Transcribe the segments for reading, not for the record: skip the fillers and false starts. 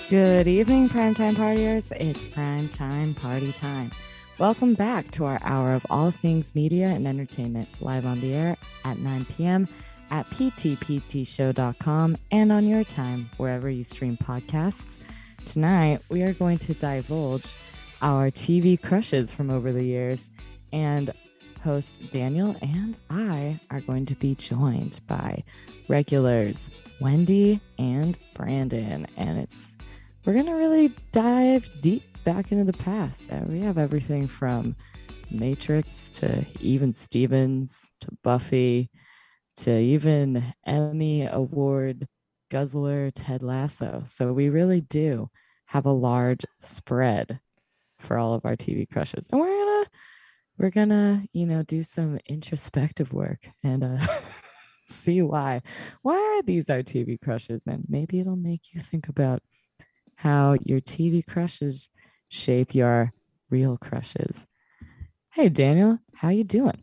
Good evening, primetime partiers. It's primetime party time. Welcome back to our hour of all things media and entertainment, live on the air at 9 p.m. at ptptshow.com and on your time, wherever you stream podcasts. Tonight, we are going to divulge our TV crushes from over the years, and host Daniel and I are going to be joined by regulars Wendy and Brandon, and we're going to really dive deep back into the past. We have everything from Matrix to even Stevens to Buffy to even Emmy Award guzzler Ted Lasso. So we really do have a large spread for all of our TV crushes. And we're gonna, do some introspective work and see why are these our TV crushes, and maybe it'll make you think about how your TV crushes shape your real crushes. Hey, Daniel, how you doing?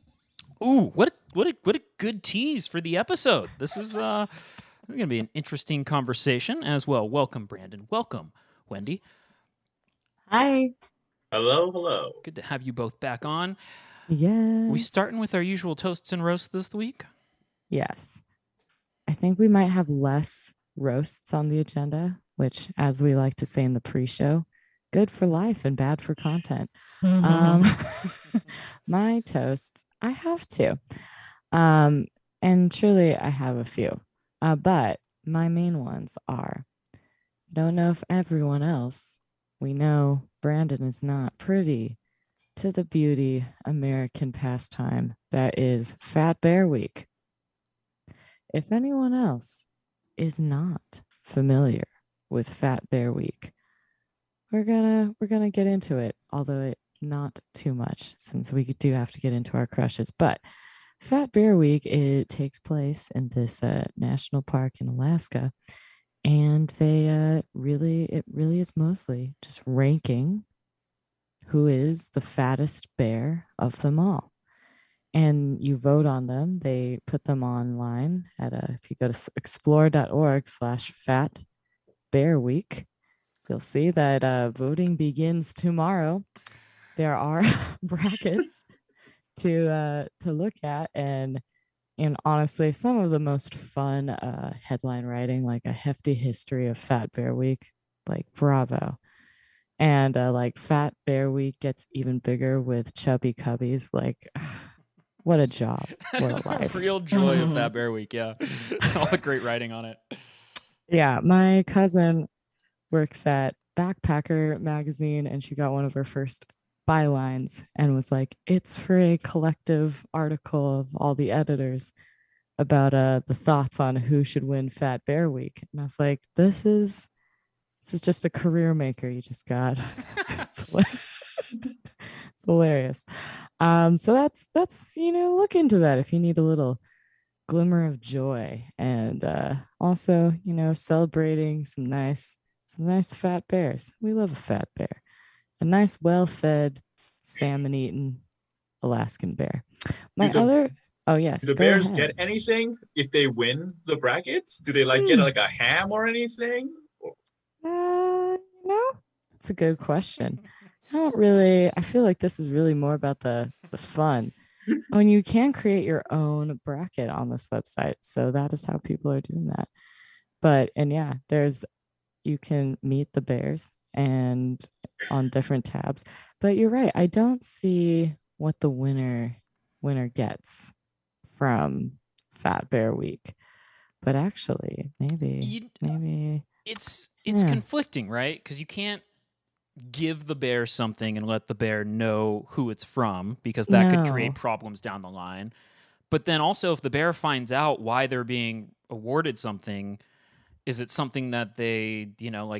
Ooh, what a good tease for the episode. This is going to be an interesting conversation as well. Welcome, Brandon. Welcome, Wendy. Hi. Hello. Good to have you both back on. Yes. We starting with our usual toasts and roasts this week? Yes. I think we might have less roasts on the agenda, which, as we like to say in the pre-show, good for life and bad for content. My toasts, I have two. And truly I have a few. But my main ones are, I don't know if everyone else, we know Brandon is not privy to the beauty American pastime that is Fat Bear Week. If anyone else is not familiar with Fat Bear Week, we're gonna get into it, although not too much, since we do have to get into our crushes. But Fat Bear Week, it takes place in this national park in Alaska, and it really is mostly just ranking who is the fattest bear of them all. And you vote on them. They put them online at if you go to explore.org/Fat Bear Week, you'll see that voting begins tomorrow. There are brackets to look at, and honestly, some of the most fun headline writing, like a hefty history of Fat Bear Week, like bravo. And like Fat Bear Week gets even bigger with Chubby Cubbies, like. What a job. What It's a life. A real joy of Fat Bear Week, yeah. All the great writing on it. Yeah, my cousin works at Backpacker magazine, and she got one of her first bylines and was like, it's for a collective article of all the editors about the thoughts on who should win Fat Bear Week. And I was like, this is just a career maker you just got. It's hilarious. So that's look into that if you need a little glimmer of joy, and also celebrating some nice fat bears. We love a fat bear, a nice well-fed salmon-eating Alaskan bear. Do the bears get anything if they win the brackets? Do they get like a ham or anything? That's a good question. I feel like this is really more about the fun. And you can create your own bracket on this website. So that is how people are doing that. You can meet the bears and on different tabs. But you're right. I don't see what the winner gets from Fat Bear Week. But actually, maybe it's conflicting, right? Because you can't give the bear something and let the bear know who it's from, because that could create problems down the line. But then also, if the bear finds out why they're being awarded something, is it something that they,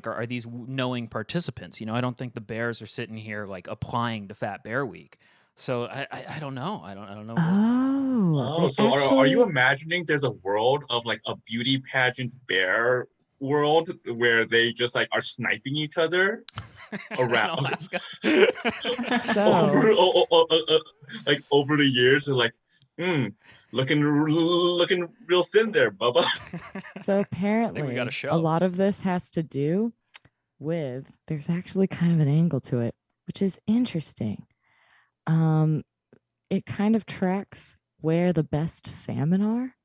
are these knowing participants? I don't think the bears are sitting here applying to Fat Bear Week. So I don't know. I don't know. So are you imagining there's a world of a beauty pageant bear world where they just are sniping each other around Alaska? over the years? They're looking real thin there, Bubba. So apparently we got a show. A lot of this has to do there's actually kind of an angle to it, which is interesting. It kind of tracks where the best salmon are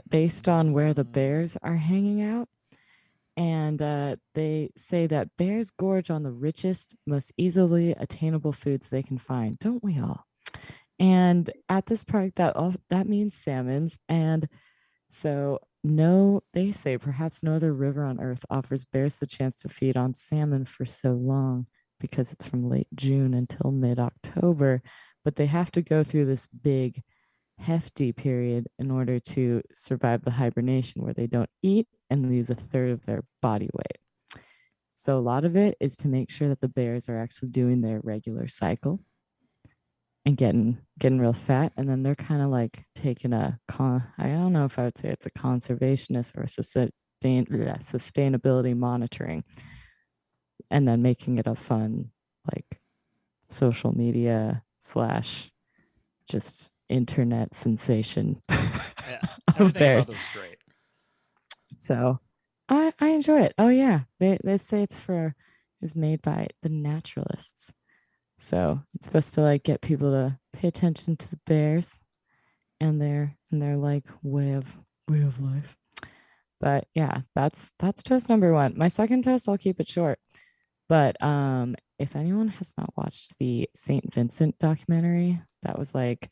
based on where the bears are hanging out. And they say that bears gorge on the richest, most easily attainable foods they can find. Don't we all? And at this park, that means salmons. And so they say perhaps no other river on earth offers bears the chance to feed on salmon for so long, because it's from late June until mid-October. But they have to go through this big, hefty period in order to survive the hibernation, where they don't eat and lose a third of their body weight. So a lot of it is to make sure that the bears are actually doing their regular cycle and getting real fat. And then they're kind of like taking I don't know if I would say it's a conservationist or a sustainability monitoring, and then making it a fun, like, social media / just internet sensation. Yeah, of bears. About this is great. So I enjoy it. Oh yeah, they say it's made by the naturalists. So it's supposed to like get people to pay attention to the bears and their like way of life. But yeah, that's toast number 1. My second toast, I'll keep it short. But if anyone has not watched the St. Vincent documentary, that was like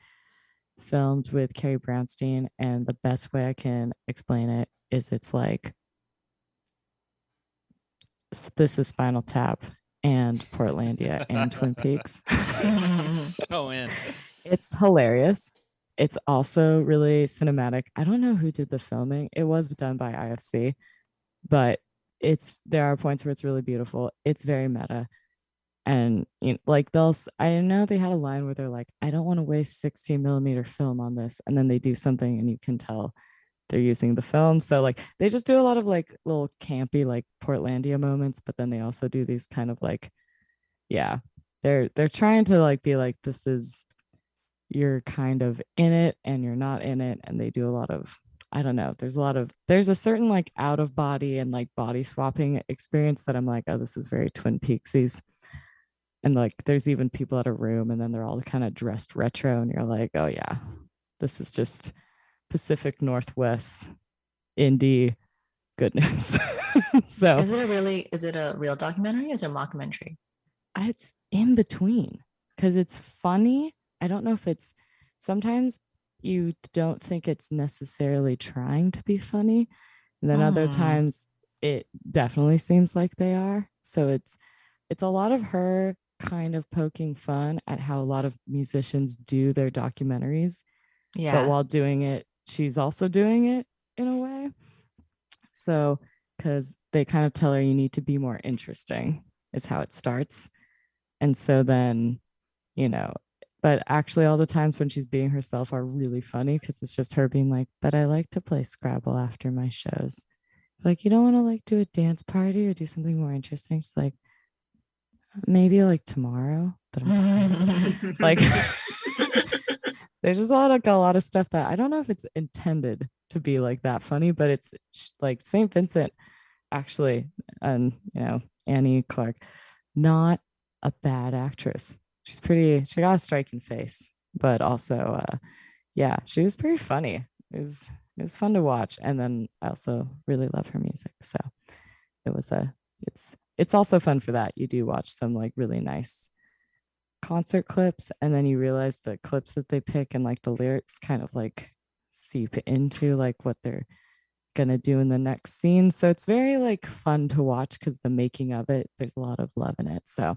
filmed with Carrie Brownstein, and the best way I can explain it is it's like this is Spinal Tap and Portlandia and Twin Peaks. So in. It's hilarious. It's also really cinematic. I don't know who did the filming. It was done by IFC, but there are points where it's really beautiful. It's very meta. And like I know they had a line where they're like, I don't want to waste 16mm film on this. And then they do something and you can tell they're using the film. So like they just do a lot of like little campy like Portlandia moments, but then they also do these kind of like, yeah, they're trying to like be like, this is, you're kind of in it and you're not in it. And they do a lot of, I don't know, there's a certain like out of body and like body swapping experience that I'm like, oh, this is very Twin Peaksies. And like there's even people at a room and then they're all kind of dressed retro and you're like, oh yeah, this is just Pacific Northwest indie goodness. So is it a real documentary? Is it a mockumentary? It's in between because it's funny. I don't know if it's, sometimes you don't think it's necessarily trying to be funny. And then other times it definitely seems like they are. So it's a lot of her kind of poking fun at how a lot of musicians do their documentaries. Yeah. But while doing it, she's also doing it in a way. So, because they kind of tell her you need to be more interesting is how it starts. And so then, but actually all the times when she's being herself are really funny because it's just her being like, but I like to play Scrabble after my shows. Like, you don't want to like do a dance party or do something more interesting? She's like, maybe like tomorrow, but I'm like, there's just a lot of stuff that I don't know if it's intended to be like that funny, but it's like St. Vincent actually, and Annie Clark, not a bad actress. She got a striking face, but also yeah, she was pretty funny. It was fun to watch. And then I also really love her music. So it's also fun for that. You do watch some like really nice concert clips and then you realize the clips that they pick and like the lyrics kind of like seep into like what they're gonna do in the next scene. So it's very like fun to watch because the making of it, there's a lot of love in it. So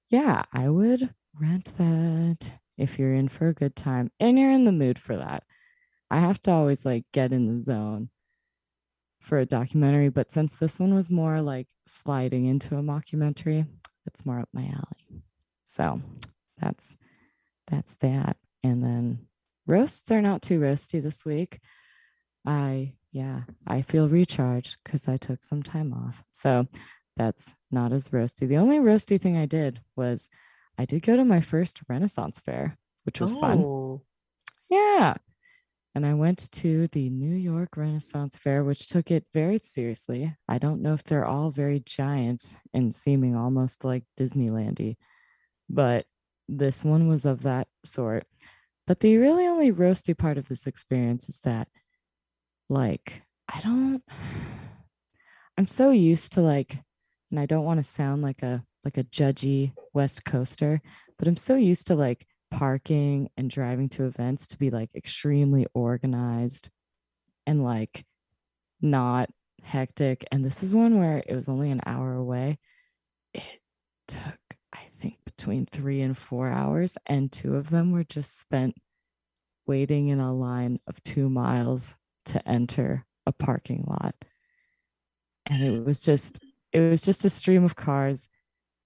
yeah, I would rent that if you're in for a good time and you're in the mood for that. I have to always like get in the zone for a documentary, but since this one was more like sliding into a mockumentary, it's more up my alley. So that's that. And then roasts are not too roasty this week. I feel recharged because I took some time off. So that's not as roasty. The only roasty thing I did was I did go to my first Renaissance fair, which was fun. Yeah. and I went to the New York Renaissance Fair, which took it very seriously. I don't know if they're all very giant and seeming almost like Disneylandy, but this one was of that sort. But the really only roasty part of this experience is that, like, I'm so used to like, and I don't want to sound like a judgy West Coaster, but I'm so used to like parking and driving to events to be like extremely organized and like not hectic. And this is one where it was only an hour away. It took, I think, between 3 and 4 hours, and 2 of them were just spent waiting in a line of 2 miles to enter a parking lot. And it was just a stream of cars.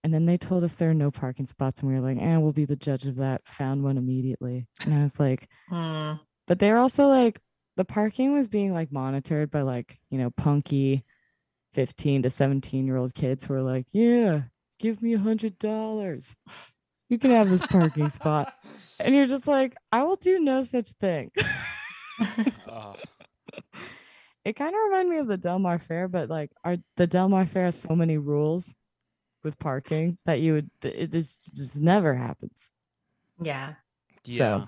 And then they told us there are no parking spots, and we were like, we'll be the judge of that. Found one immediately. And I was like, but they were also like, the parking was being like monitored by like, punky 15 to 17-year-old kids who were like, yeah, give me $100. You can have this parking spot. And you're just like, I will do no such thing. It kind of reminded me of the Del Mar Fair, but like the Del Mar Fair has so many rules with parking that this just never happens. Yeah. So,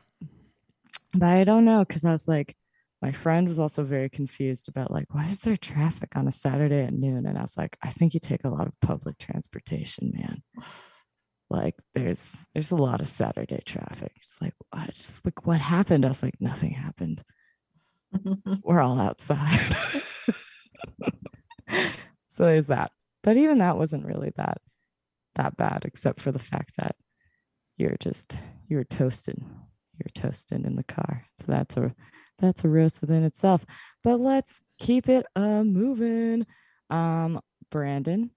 but I don't know, because I was like, my friend was also very confused about like, why is there traffic on a Saturday at noon? And I was like, I think you take a lot of public transportation, man. Like there's a lot of Saturday traffic. It's like, what happened? I was like, nothing happened. We're all outside. So there's that. But even that wasn't really that bad, except for the fact that you were toasted. You're toasted in the car. So that's a roast within itself. But let's keep it moving. Brandon,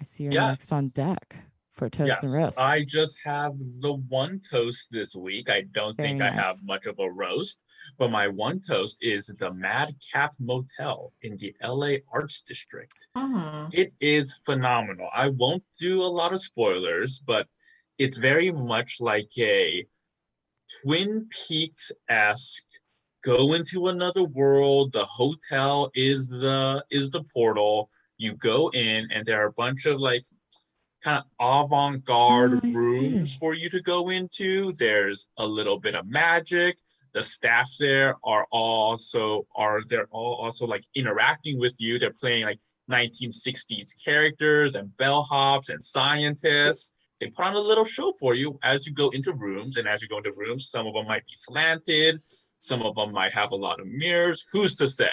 I see you're next on deck for toast and roast. I just have the one toast this week. I don't think I have much of a roast, but my one toast is the Madcap Motel in the LA Arts District. It is phenomenal. I won't do a lot of spoilers, but it's very much like a Twin Peaks-esque go into another world. The hotel is the portal. You go in, and there are a bunch of like kind of avant-garde rooms for you to go into. There's a little bit of magic. The staff there are all also like interacting with you. They're playing like 1960s characters and bellhops and scientists. They put on a little show for you as you go into rooms. And as you go into rooms, some of them might be slanted. Some of them might have a lot of mirrors. Who's to say?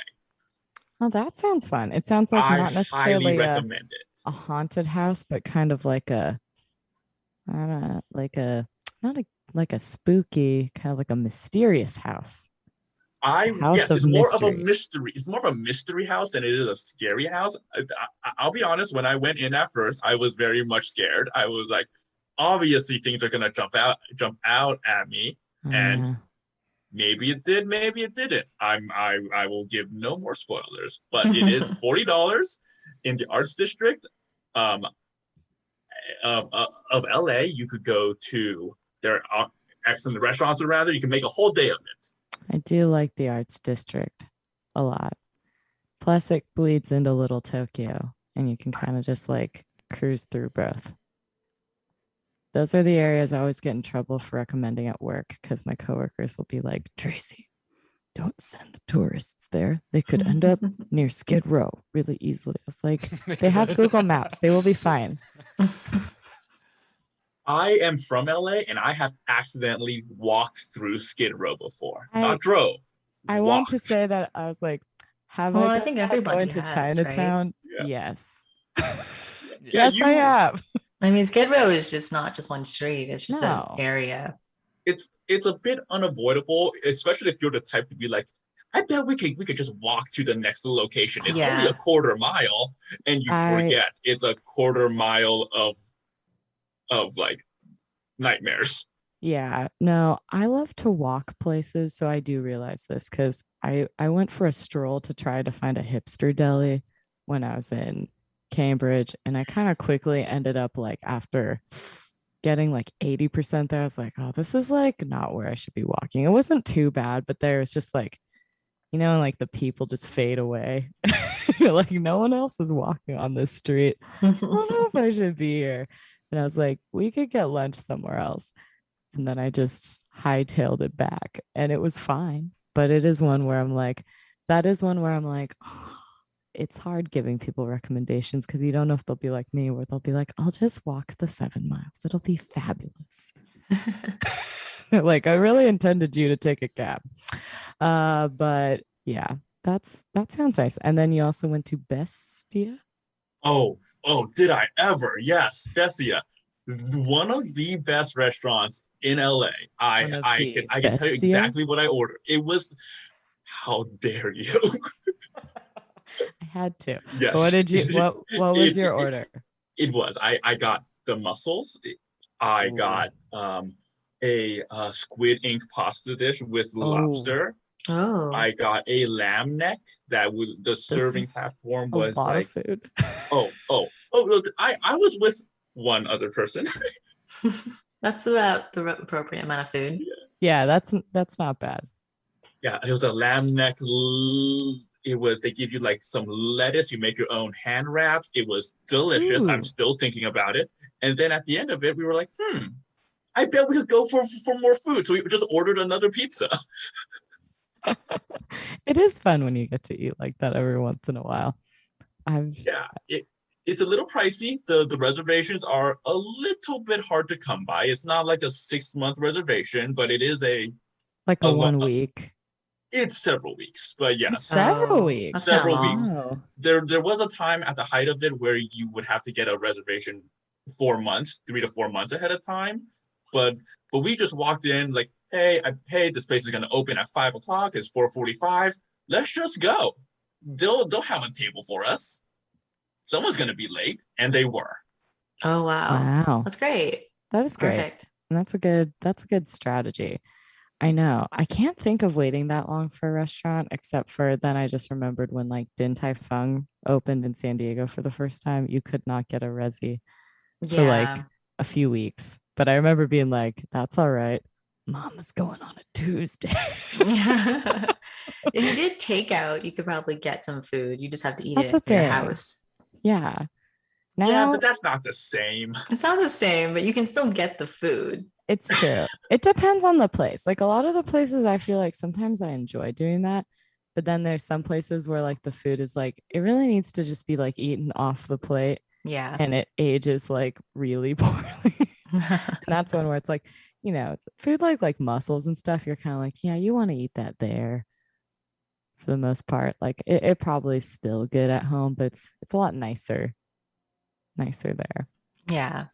Oh, that sounds fun. It sounds like not necessarily recommend it. A haunted house, but kind of like a spooky, kind of like a mysterious house. It's more of a mystery. It's more of a mystery house than it is a scary house. I'll be honest, when I went in at first, I was very much scared. I was like, obviously things are gonna jump out at me. And maybe it did, maybe it didn't. I will give no more spoilers, but it is $40 in the Arts District of LA. You could go to, there are excellent restaurants around there. You can make a whole day of it. I do like the Arts District a lot. Plus it bleeds into Little Tokyo, and you can kind of just like cruise through both. Those are the areas I always get in trouble for recommending at work, because my coworkers will be like, Tracy, don't send the tourists there. They could end up near Skid Row really easily. I was like, they have Google Maps. They will be fine. I am from LA, and I have accidentally walked through Skid Row before. Not drove. I want to say that I was like, I think everybody going to has, Chinatown? right? Yes. Yes, I have. I mean, Skid Row is just not just one street. It's just an area. It's a bit unavoidable, especially if you're the type to be like, I bet we could just walk to the next location. It's only a quarter mile, and you forget it's a quarter mile of like nightmares. Yeah, no, I love to walk places, so I do realize this, because I went for a stroll to try to find a hipster deli when I was in Cambridge, and I kind of quickly ended up like, after getting like 80% there. I was like, oh, this is like not where I should be walking. It wasn't too bad, but there was just like, like the people just fade away. Like no one else is walking on this street. I don't know if I should be here. And I was like, we could get lunch somewhere else. And then I just hightailed it back and it was fine. But it is one where I'm like, oh, it's hard giving people recommendations because you don't know if they'll be like me, where they'll be like, I'll just walk the 7 miles. It'll be fabulous. Like, I really intended you to take a cab. But yeah, that sounds nice. And then you also went to Bestia. Oh, did I ever? Yes, Bestia. One of the best restaurants in LA. I can tell you exactly what I ordered. It was, how dare you? I had to. Yes. What was your order? It was. I got the mussels. I got a squid ink pasta dish with lobster. Oh. I got a lamb neck that was the serving platform was a lot like of food. Look, I was with one other person. That's about the appropriate amount of food. Yeah, that's not bad. Yeah, it was a lamb neck. They give you like some lettuce. You make your own hand wraps. It was delicious. I'm still thinking about it. And then at the end of it, we were like, I bet we could go for more food. So we just ordered another pizza. It is fun when you get to eat like that every once in a while. It's a little pricey. The reservations are a little bit hard to come by. It's not like a 6-month reservation, but it is a 1 week. It's several weeks, but yes, several weeks. There was a time at the height of it where you would have to get a reservation 4 months, 3 to 4 months ahead of time. But we just walked in like, hey, this place is going to open at 5 o'clock. It's 4:45. Let's just go. They'll have a table for us. Someone's going to be late, and they were. Oh wow! That's great. That is great. Perfect. And that's a good strategy. I know. I can't think of waiting that long for a restaurant, except for then I just remembered when like Din Tai Fung opened in San Diego for the first time. You could not get a resi for like a few weeks. But I remember being like, that's all right. Mama's going on a Tuesday. If you did takeout, you could probably get some food. You just have to eat it at your house. Yeah. But that's not the same. It's not the same, but you can still get the food. It's true. It depends on the place. Like a lot of the places, I feel like sometimes I enjoy doing that. But then there's some places where like the food is like, it really needs to just be like eaten off the plate. Yeah. And it ages like really poorly. And that's one where it's like, food like mussels and stuff, you're kind of like, yeah, you want to eat that there for the most part. Like it probably is still good at home, but it's a lot nicer there. Yeah.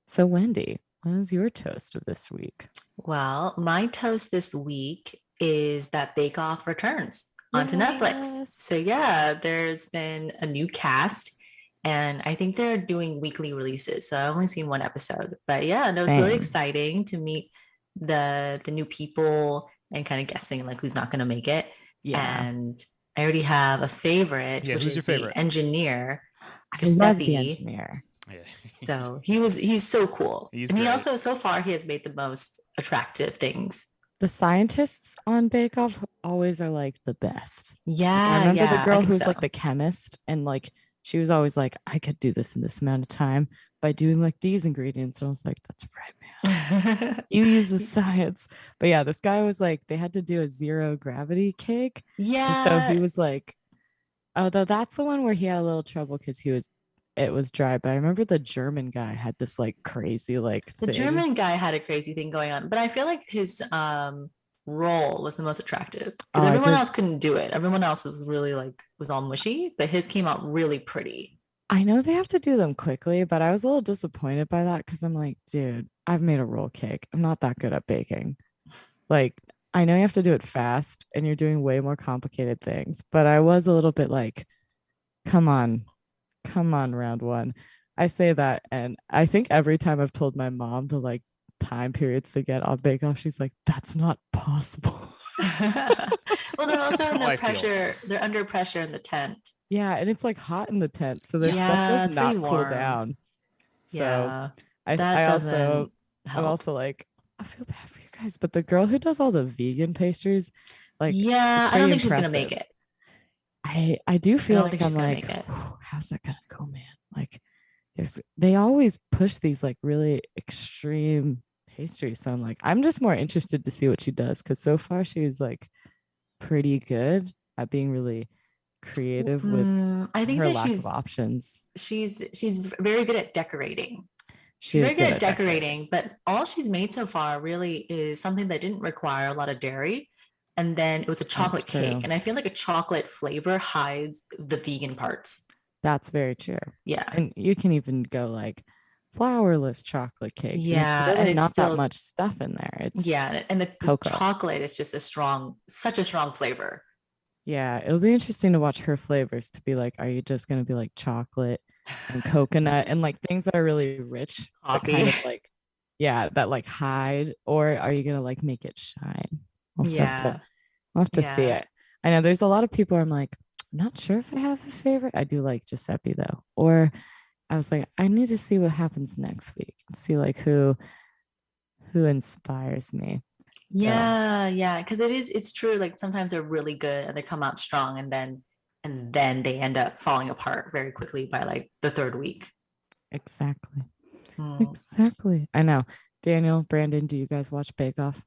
So Wendy, what is your toast of this week? Well, my toast this week is that Bake Off returns onto Netflix. So yeah, there's been a new cast. And I think they're doing weekly releases. So I've only seen one episode. But yeah, it was really exciting to meet the new people and kind of guessing like who's not going to make it. Yeah. And I already have a favorite, which is your favorite? The engineer. I love the engineer. Yeah. So he's so cool. He also, so far, he has made the most attractive things. The scientists on Bake Off always are like the best. Yeah. I remember the girl who's like the chemist and like, she was always like, I could do this in this amount of time by doing like these ingredients. And I was like, that's right, man. You use the science. But yeah, this guy was like, they had to do a 0 gravity cake. Yeah. And so he was like, although that's the one where he had a little trouble because it was dry. But I remember the German guy had this like crazy like the thing. German guy had a crazy thing going on. But I feel like his role was the most attractive because everyone else couldn't do it. Everyone else was really like was all mushy, but his came out really pretty. I know they have to do them quickly, but I was a little disappointed by that because I'm like, dude, I've made a roll cake. I'm not that good at baking. Like, I know you have to do it fast and you're doing way more complicated things, but I was a little bit like, come on, round one. I say that, and I think every time I've told my mom the like time periods to get on Bake Off, she's like, that's not possible. Well, they're also under pressure. They're under pressure in the tent. Yeah, and it's like hot in the tent, so their stuff does not cool down. So help. I'm also like, I feel bad for you guys, but the girl who does all the vegan pastries, like, yeah, I don't think she's gonna make it. I do feel like I'm like, how's that gonna go, man? Like, they always push these like really extreme pastries, so I'm like, I'm just more interested to see what she does, because so far she was like pretty good at being really creative with I think her that lack of options. She's very good at decorating. She's very good at decorating, but all she's made so far really is something that didn't require a lot of dairy. And then it was a chocolate cake. And I feel like a chocolate flavor hides the vegan parts. That's very true. Yeah. And you can even go like flourless chocolate cake. Yeah. And it's really not that much stuff in there. It's and the chocolate is just such a strong flavor. Yeah, it'll be interesting to watch her flavors, to be like, are you just going to be like chocolate and coconut and like things that are really rich, kind of like, that like hide, or are you going to like make it shine? I'll have to see it. I know there's a lot of people I'm like, I'm not sure if I have a favorite. I do like Giuseppe though. Or I was like, I need to see what happens next week and see like who inspires me. Yeah, because it's true, like sometimes they're really good and they come out strong, and then they end up falling apart very quickly by like the third week. Exactly. I know. Daniel, Brandon, do you guys watch Bake Off?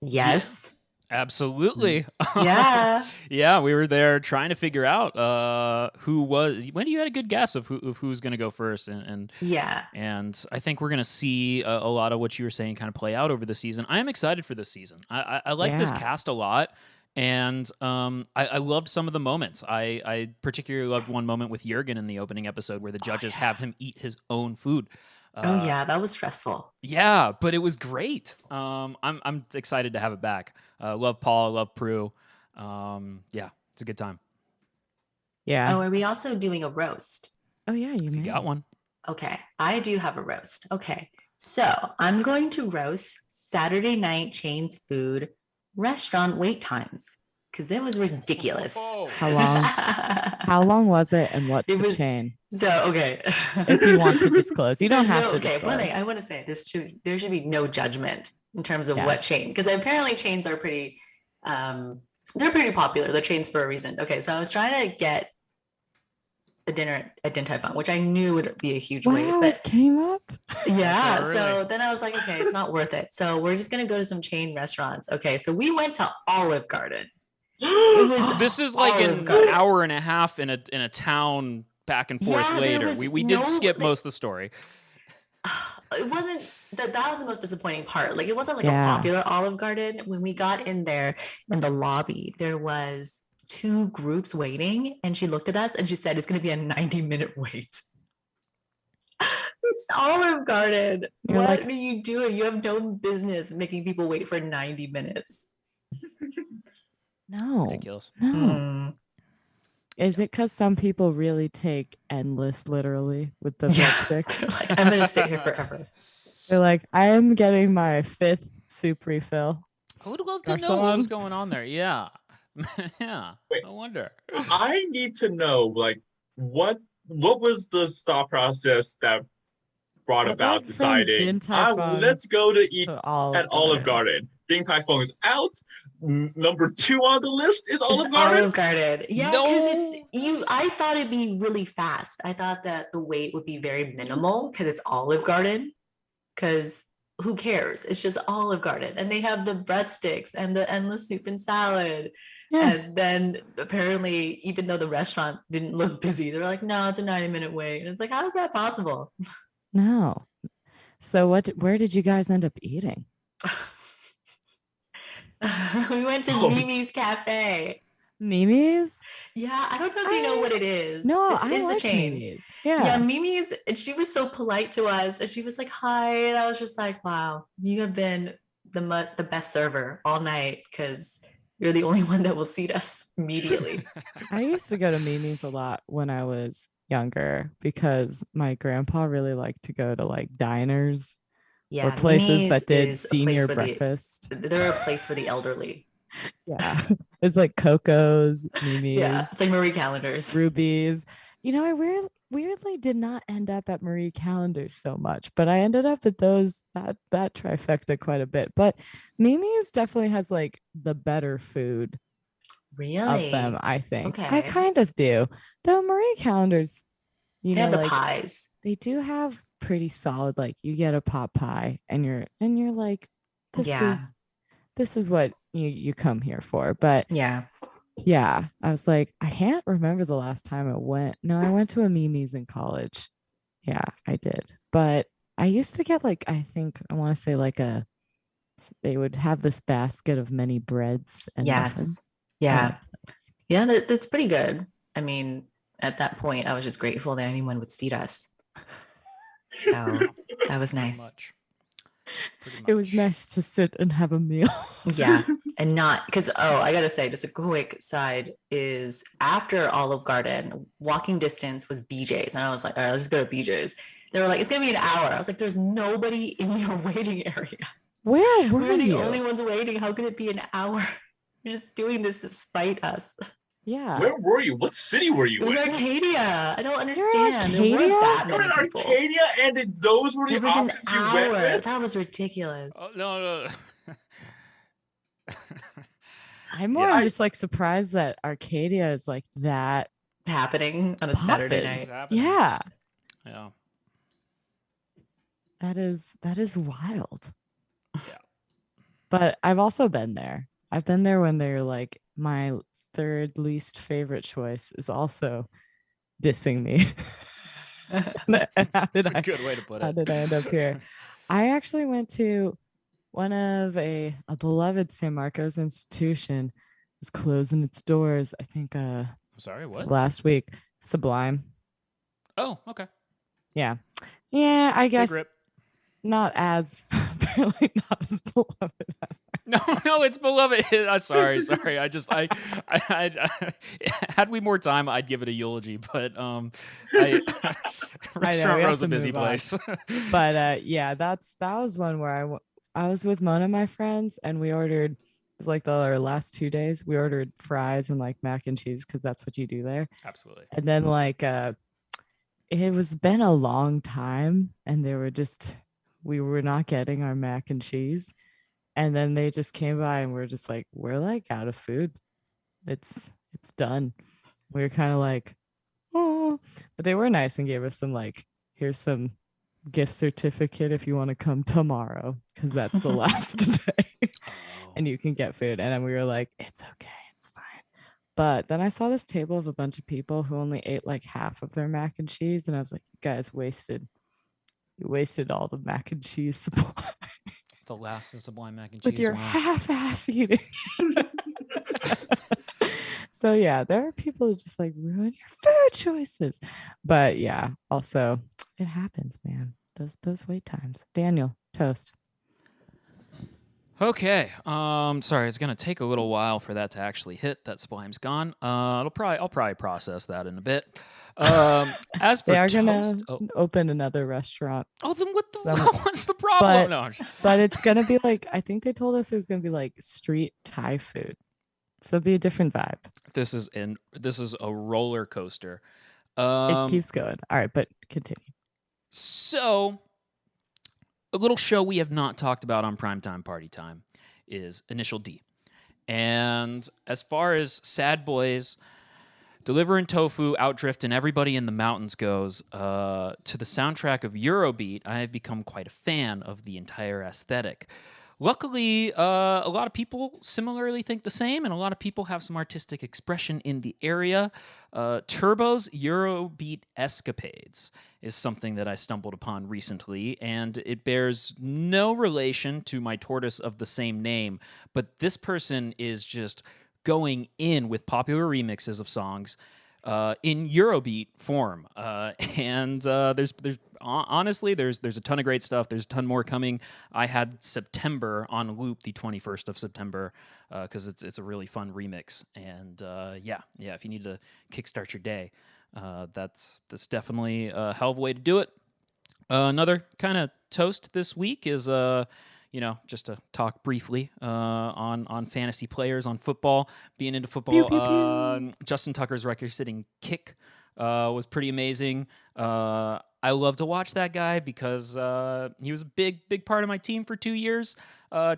Yes. Absolutely. Yeah. Yeah, we were there trying to figure out who was. Wendy, you had a good guess of who's going to go first, and I think we're going to see a lot of what you were saying kind of play out over the season. I am excited for this season. I like this cast a lot, and I loved some of the moments. I particularly loved one moment with Jurgen in the opening episode where the judges have him eat his own food. That was stressful. Yeah, but it was great. I'm excited to have it back. Love Paul, love Prue. It's a good time. Yeah. Oh, are we also doing a roast? Oh yeah, you got one. Okay, I do have a roast. Okay, so I'm going to roast Saturday night chains food restaurant wait times, because it was ridiculous. How long? How long was it, and what's the chain? So, okay. If you want to disclose, you don't have to disclose. One thing I want to say, there should be no judgment in terms of what chain, because apparently chains are pretty, they're pretty popular. They're chains for a reason. Okay, so I was trying to get a dinner at Din Tai Fung, which I knew would be a huge wait. But it came up? Yeah, so then I was like, okay, it's not worth it. So we're just going to go to some chain restaurants. Okay, so we went to Olive Garden. This is like an hour and a half in a town back and forth later. We did skip most of the story. It wasn't that was the most disappointing part. Like, it wasn't like a popular Olive Garden. When we got in there in the lobby, there was 2 groups waiting, and she looked at us and she said, it's going to be a 90-minute wait. It's Olive Garden. What are you doing? You have no business making people wait for 90 minutes. No. Ridiculous. No. Is it because some people really take endless literally with the breadsticks? Like, I'm going to stay here forever. They're like, I am getting my 5th soup refill. I would love to know what was going on there. Yeah. Yeah. Wait, I wonder. I need to know, like, what was the thought process that brought about deciding, let's go to eat at Olive Garden. Din Tai Fung is out. Number 2 on the list is Olive Garden. Olive Garden. Yeah, because I thought it'd be really fast. I thought that the wait would be very minimal because it's Olive Garden. Because who cares? It's just Olive Garden. And they have the breadsticks and the endless soup and salad. Yeah. And then apparently, even though the restaurant didn't look busy, they're like, no, it's a 90-minute wait. And it's like, how is that possible? No. So where did you guys end up eating? We went to Mimi's Cafe. Mimi's? Yeah, I don't know if you know what it is. No, I like the chain. Mimi's. Yeah, Mimi's, and she was so polite to us, and she was like, hi, and I was just like, wow, you have been the best server all night, because you're the only one that will seat us immediately. I used to go to Mimi's a lot when I was younger, because my grandpa really liked to go to like diners or places Mimi's that did senior breakfast. They're a place for the elderly. Yeah, it's like Coco's, Mimi's. Yeah, it's like Marie Callender's, Ruby's. You know, weirdly did not end up at Marie Callender's so much, but I ended up at that trifecta quite a bit. But Mimi's definitely has like the better food of them, I think. Okay. I kind of do. Though Marie Callender's, they have the pies. They do have pretty solid, like you get a pot pie and you're like, this is what you come here for. But yeah, I was like, I can't remember the last time I went. No, I went to a Mimi's in college. Yeah, I did. But I used to get like, I want to say like they would have this basket of many breads and muffins. Yeah. Yeah, that's pretty good. I mean, at that point, I was just grateful that anyone would seat us. So that was nice. Pretty much. It was nice to sit and have a meal. Yeah. And not because, I got to say, just a quick side is after Olive Garden, walking distance was BJ's. And I was like, all right, let's just go to BJ's. They were like, it's going to be an hour. I was like, there's nobody in your waiting area. Where were We're you? the only ones waiting. How could it be an hour? You're just doing this to spite us. Yeah. Where were you? What city were you in? It was Arcadia. I don't understand. You're in Arcadia, and those were the options you went with? That was ridiculous. Oh, no. I'm more just like surprised that Arcadia is like that happening on a Saturday night. Yeah. Yeah. That is wild. Yeah. But I've also been there. I've been there when they're like, my third least favorite choice is also dissing me. That's a good way to put it. How did I end up here? I actually went to one of a beloved San Marcos institution was closing its doors. I think I'm sorry, what? Last week. Sublime. Oh, okay. Yeah. Yeah, I guess Big rip. not as apparently not as beloved as No, it's beloved. Sorry. I had we more time, I'd give it a eulogy, but Restaurant Row's a busy place. But that was one where I was with one of my friends and we ordered. It was like our last 2 days. We ordered fries and like mac and cheese because that's what you do there. Absolutely. And then like it was been a long time and we were not getting our mac and cheese. And then they just came by and we're just like, we're like out of food. It's done. We were kind of like, oh, but they were nice and gave us some like, here's some gift certificate if you want to come tomorrow because that's the last day and you can get food. And then we were like, it's okay, it's fine. But then I saw this table of a bunch of people who only ate like half of their mac and cheese. And I was like, you guys you wasted all the mac and cheese supply. The last of Sublime mac and cheese. With your half-ass eating. So yeah, there are people who just like ruin your food choices. But yeah, also it happens, man. Those wait times. Daniel, toast. Okay. Sorry, it's gonna take a little while for that to actually hit. That Sublime's gone. I'll probably process that in a bit. As for they are toast, gonna open another restaurant. Oh, then what's the problem? But it's gonna be like, I think they told us it was gonna be like street Thai food. So it'll be a different vibe. This is a roller coaster. It keeps going. All right, but continue. So a little show we have not talked about on Primetime Party Time is Initial D. And as far as Sad Boys, Delivering Tofu, Outdrift, and Everybody in the Mountains goes, to the soundtrack of Eurobeat, I have become quite a fan of the entire aesthetic. Luckily, a lot of people similarly think the same, and a lot of people have some artistic expression in the area. Turbo's Eurobeat Escapades is something that I stumbled upon recently, and it bears no relation to my tortoise of the same name, but this person is just going in with popular remixes of songs in Eurobeat form, and there's honestly there's a ton of great stuff. There's a ton more coming. I had September on loop, the 21st of September, because it's a really fun remix, and yeah, if you need to kickstart your day, that's definitely a hell of a way to do it. Another kind of toast this week is just to talk briefly on fantasy players, on football, being into football. Pew, pew, pew. Justin Tucker's record-setting kick was pretty amazing. I love to watch that guy because he was a big part of my team for 2 years.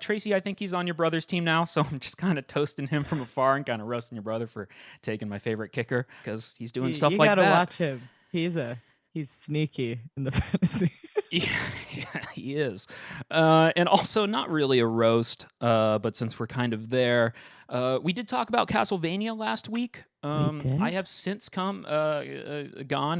Tracy, I think he's on your brother's team now, so I'm just kind of toasting him from afar and kind of roasting your brother for taking my favorite kicker because he's doing stuff like that. You gotta watch him. He's sneaky in the fantasy. Yeah, he is. And also not really a roast, but since we're kind of there, we did talk about Castlevania last week. I have since gone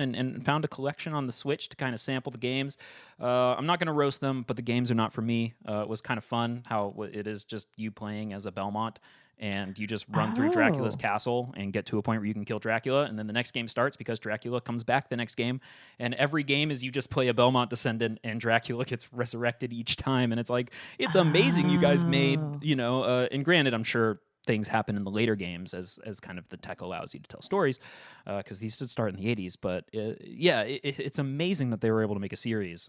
and found a collection on the Switch to kind of sample the games. I'm not going to roast them, but the games are not for me. It was kind of fun how it is just you playing as a Belmont. And you just run through Dracula's castle and get to a point where you can kill Dracula. And then the next game starts because Dracula comes back the next game. And every game is you just play a Belmont descendant and Dracula gets resurrected each time. And it's like, it's amazing you guys made, and granted, I'm sure things happen in the later games as kind of the tech allows you to tell stories because these did start in the 80s. But it's amazing that they were able to make a series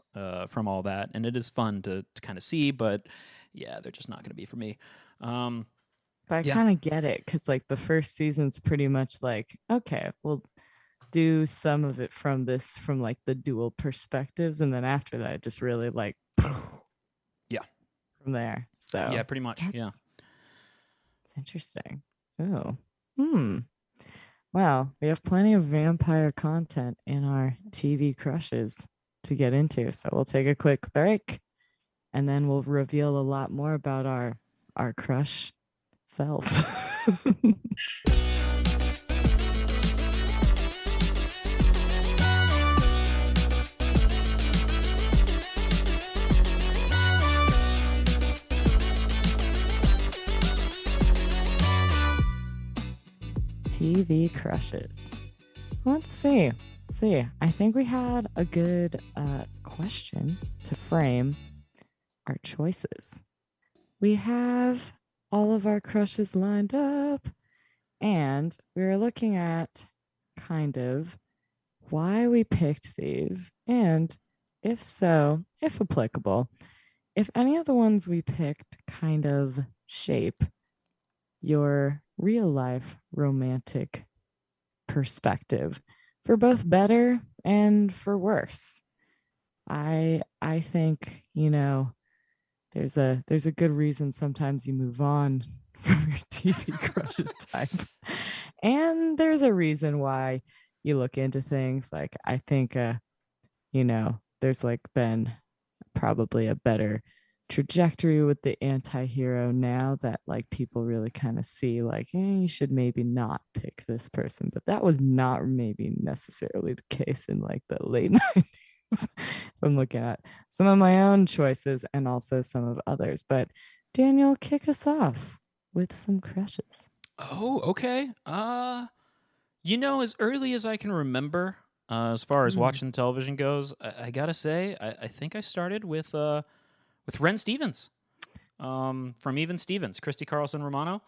from all that. And it is fun to kind of see. But yeah, they're just not going to be for me. But I kind of get it because like the first season's pretty much like, okay, we'll do some of it from like the dual perspectives. And then after that, just really like, yeah, from there. So yeah, pretty much. Yeah. It's interesting. Oh, well, we have plenty of vampire content in our TV crushes to get into. So we'll take a quick break and then we'll reveal a lot more about our crush selves. TV crushes. Let's see. I think we had a good question to frame our choices. We have all of our crushes lined up, and we were looking at kind of why we picked these, and if so, if applicable, if any of the ones we picked kind of shape your real life romantic perspective for both better and for worse. I think, there's a good reason sometimes you move on from your TV crushes type. And there's a reason why you look into things. Like, I think, there's like been probably a better trajectory with the anti-hero now that like people really kind of see like, you should maybe not pick this person. But that was not maybe necessarily the case in like the late 90s. I'm looking at some of my own choices and also some of others. But Daniel, kick us off with some crushes. Oh, okay. As early as I can remember, as far as watching television goes, I gotta say, I think I started with Ren Stevens, from Even Stevens, Christy Carlson Romano.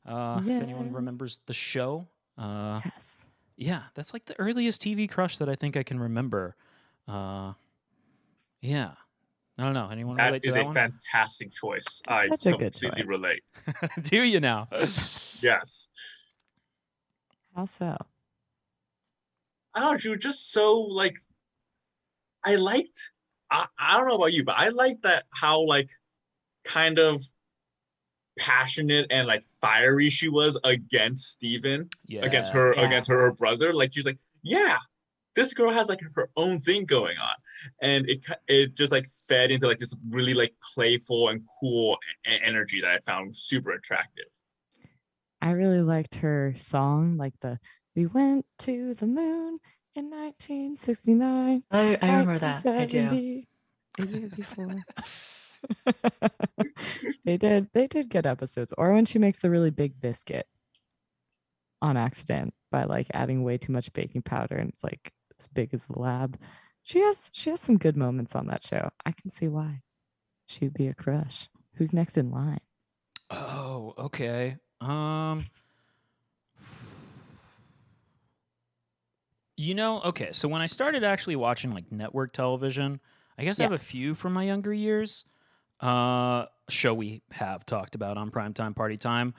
If anyone remembers the show, yes, yeah, that's like the earliest TV crush that I think I can remember. Yeah. I don't know. Anyone relate to that one? That is a fantastic choice. I completely relate. Do you now? Yes. How so? I don't know. She was just so like. I don't know about you, but I liked that how like kind of passionate and like fiery she was against Steven, against her brother. Like she's like, yeah, this girl has like her own thing going on, and it just like fed into like this really like playful and cool energy that I found super attractive. I really liked her song, like we went to the moon in 1969. I remember that. I do. A year before. They did good episodes. Or when she makes the really big biscuit on accident by like adding way too much baking powder and it's like as big as the lab. She has some good moments on that show. I can see why she'd be a crush. Who's next in line? Oh, okay. Okay, so when I started actually watching like network television, I guess I have a few from my younger years. Show we have talked about on Primetime Party Time.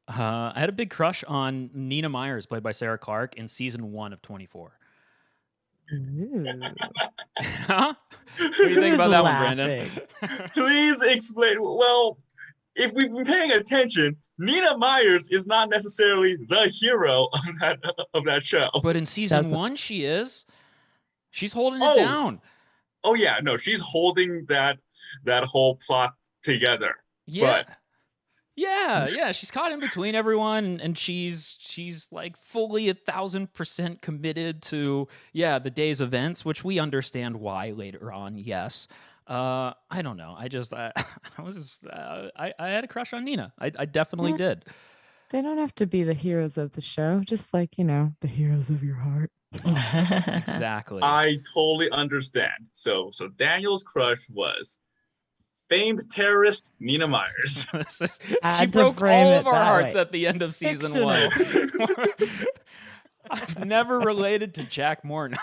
I had a big crush on Nina Myers, played by Sarah Clark, in season 1 of 24. Huh? What do you think about that one, Brandon? Please explain. Well, if we've been paying attention, Nina Myers is not necessarily the hero of that show. But in season 1, she is. She's holding it down. Oh yeah, no, she's holding that whole plot together. Yeah. But... Yeah, she's caught in between everyone, and she's like fully 1,000% committed to the day's events, which we understand why later on. Yes, I don't know. I had a crush on Nina. I definitely did. They don't have to be the heroes of the show, just like the heroes of your heart. Exactly. I totally understand. So Daniel's crush was famed terrorist Nina Myers. She broke all of our hearts at the end of season 1. I've never related to Jack Morton.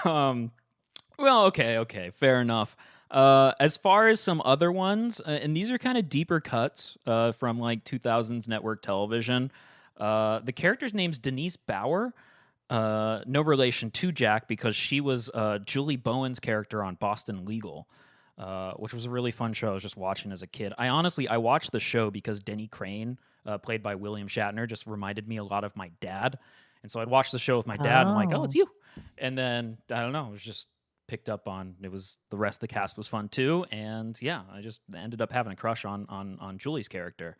Well, okay, fair enough. As far as some other ones, and these are kind of deeper cuts from like 2000s network television. The character's name's Denise Bauer. No relation to Jack, because she was Julie Bowen's character on Boston Legal, which was a really fun show I was just watching as a kid. I watched the show because Denny Crane, played by William Shatner, just reminded me a lot of my dad. And so I'd watch the show with my dad, and I'm like, oh, it's you. And then, I don't know, it was just picked up on, the rest of the cast was fun too. And yeah, I just ended up having a crush on Julie's character.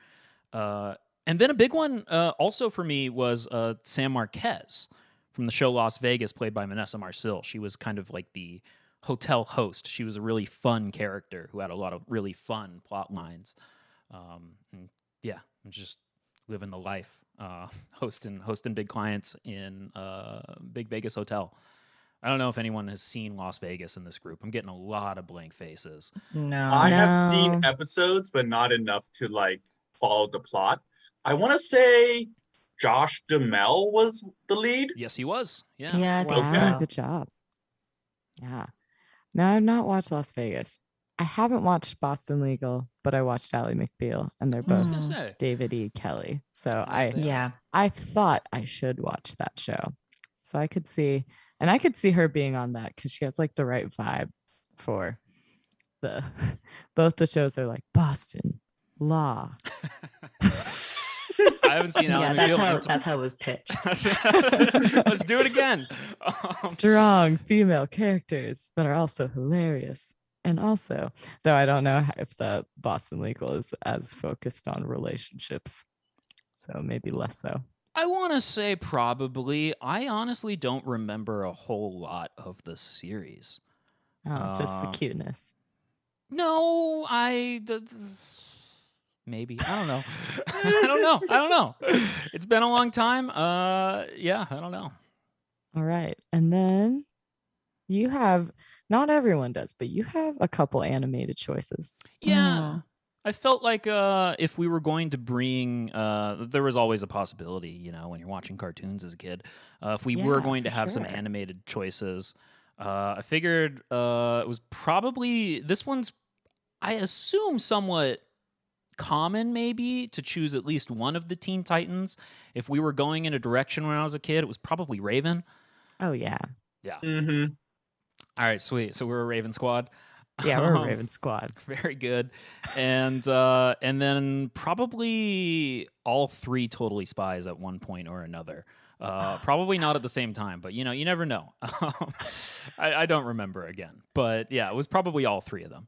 And then a big one also for me was Sam Marquez from the show Las Vegas, played by Vanessa Marcil. She was kind of like the hotel host. She was a really fun character who had a lot of really fun plot lines. And yeah, just living the life, hosting big clients in Big Vegas Hotel. I don't know if anyone has seen Las Vegas in this group. I'm getting a lot of blank faces. No. I have seen episodes, but not enough to like follow the plot. I want to say Josh Duhamel was the lead. Yes, he was. Yeah. Yeah, I think so. Good job. Yeah. No, I've not watched Las Vegas. I haven't watched Boston Legal, but I watched Ally McBeal, and they're both David E. Kelly. So I thought I should watch that show. So I could see her being on that because she has like the right vibe for both the shows are like Boston Law. I haven't seen Ally McBeal. That's how it was pitched. Let's do it again. Strong female characters that are also hilarious. And also, though I don't know if the Boston Legal is as focused on relationships. So maybe less so. I want to say probably. I honestly don't remember a whole lot of the series. Oh, just the cuteness. No, maybe. I don't know. I don't know. It's been a long time. Yeah, I don't know. All right. And then you have, not everyone does, but you have a couple animated choices. Yeah. I felt like if we were going to bring, there was always a possibility, when you're watching cartoons as a kid, if we were going to have some animated choices, I figured it was probably, this one's, I assume, somewhat common maybe to choose at least one of the Teen Titans. If we were going in a direction when I was a kid, it was probably Raven. Oh, yeah. Yeah. Mm-hmm. All right, sweet. So we're a Raven squad. Yeah, we're a Raven squad. Very good. And then probably all three Totally Spies at one point or another. Probably not at the same time, but you never know. I don't remember again. But yeah, it was probably all three of them.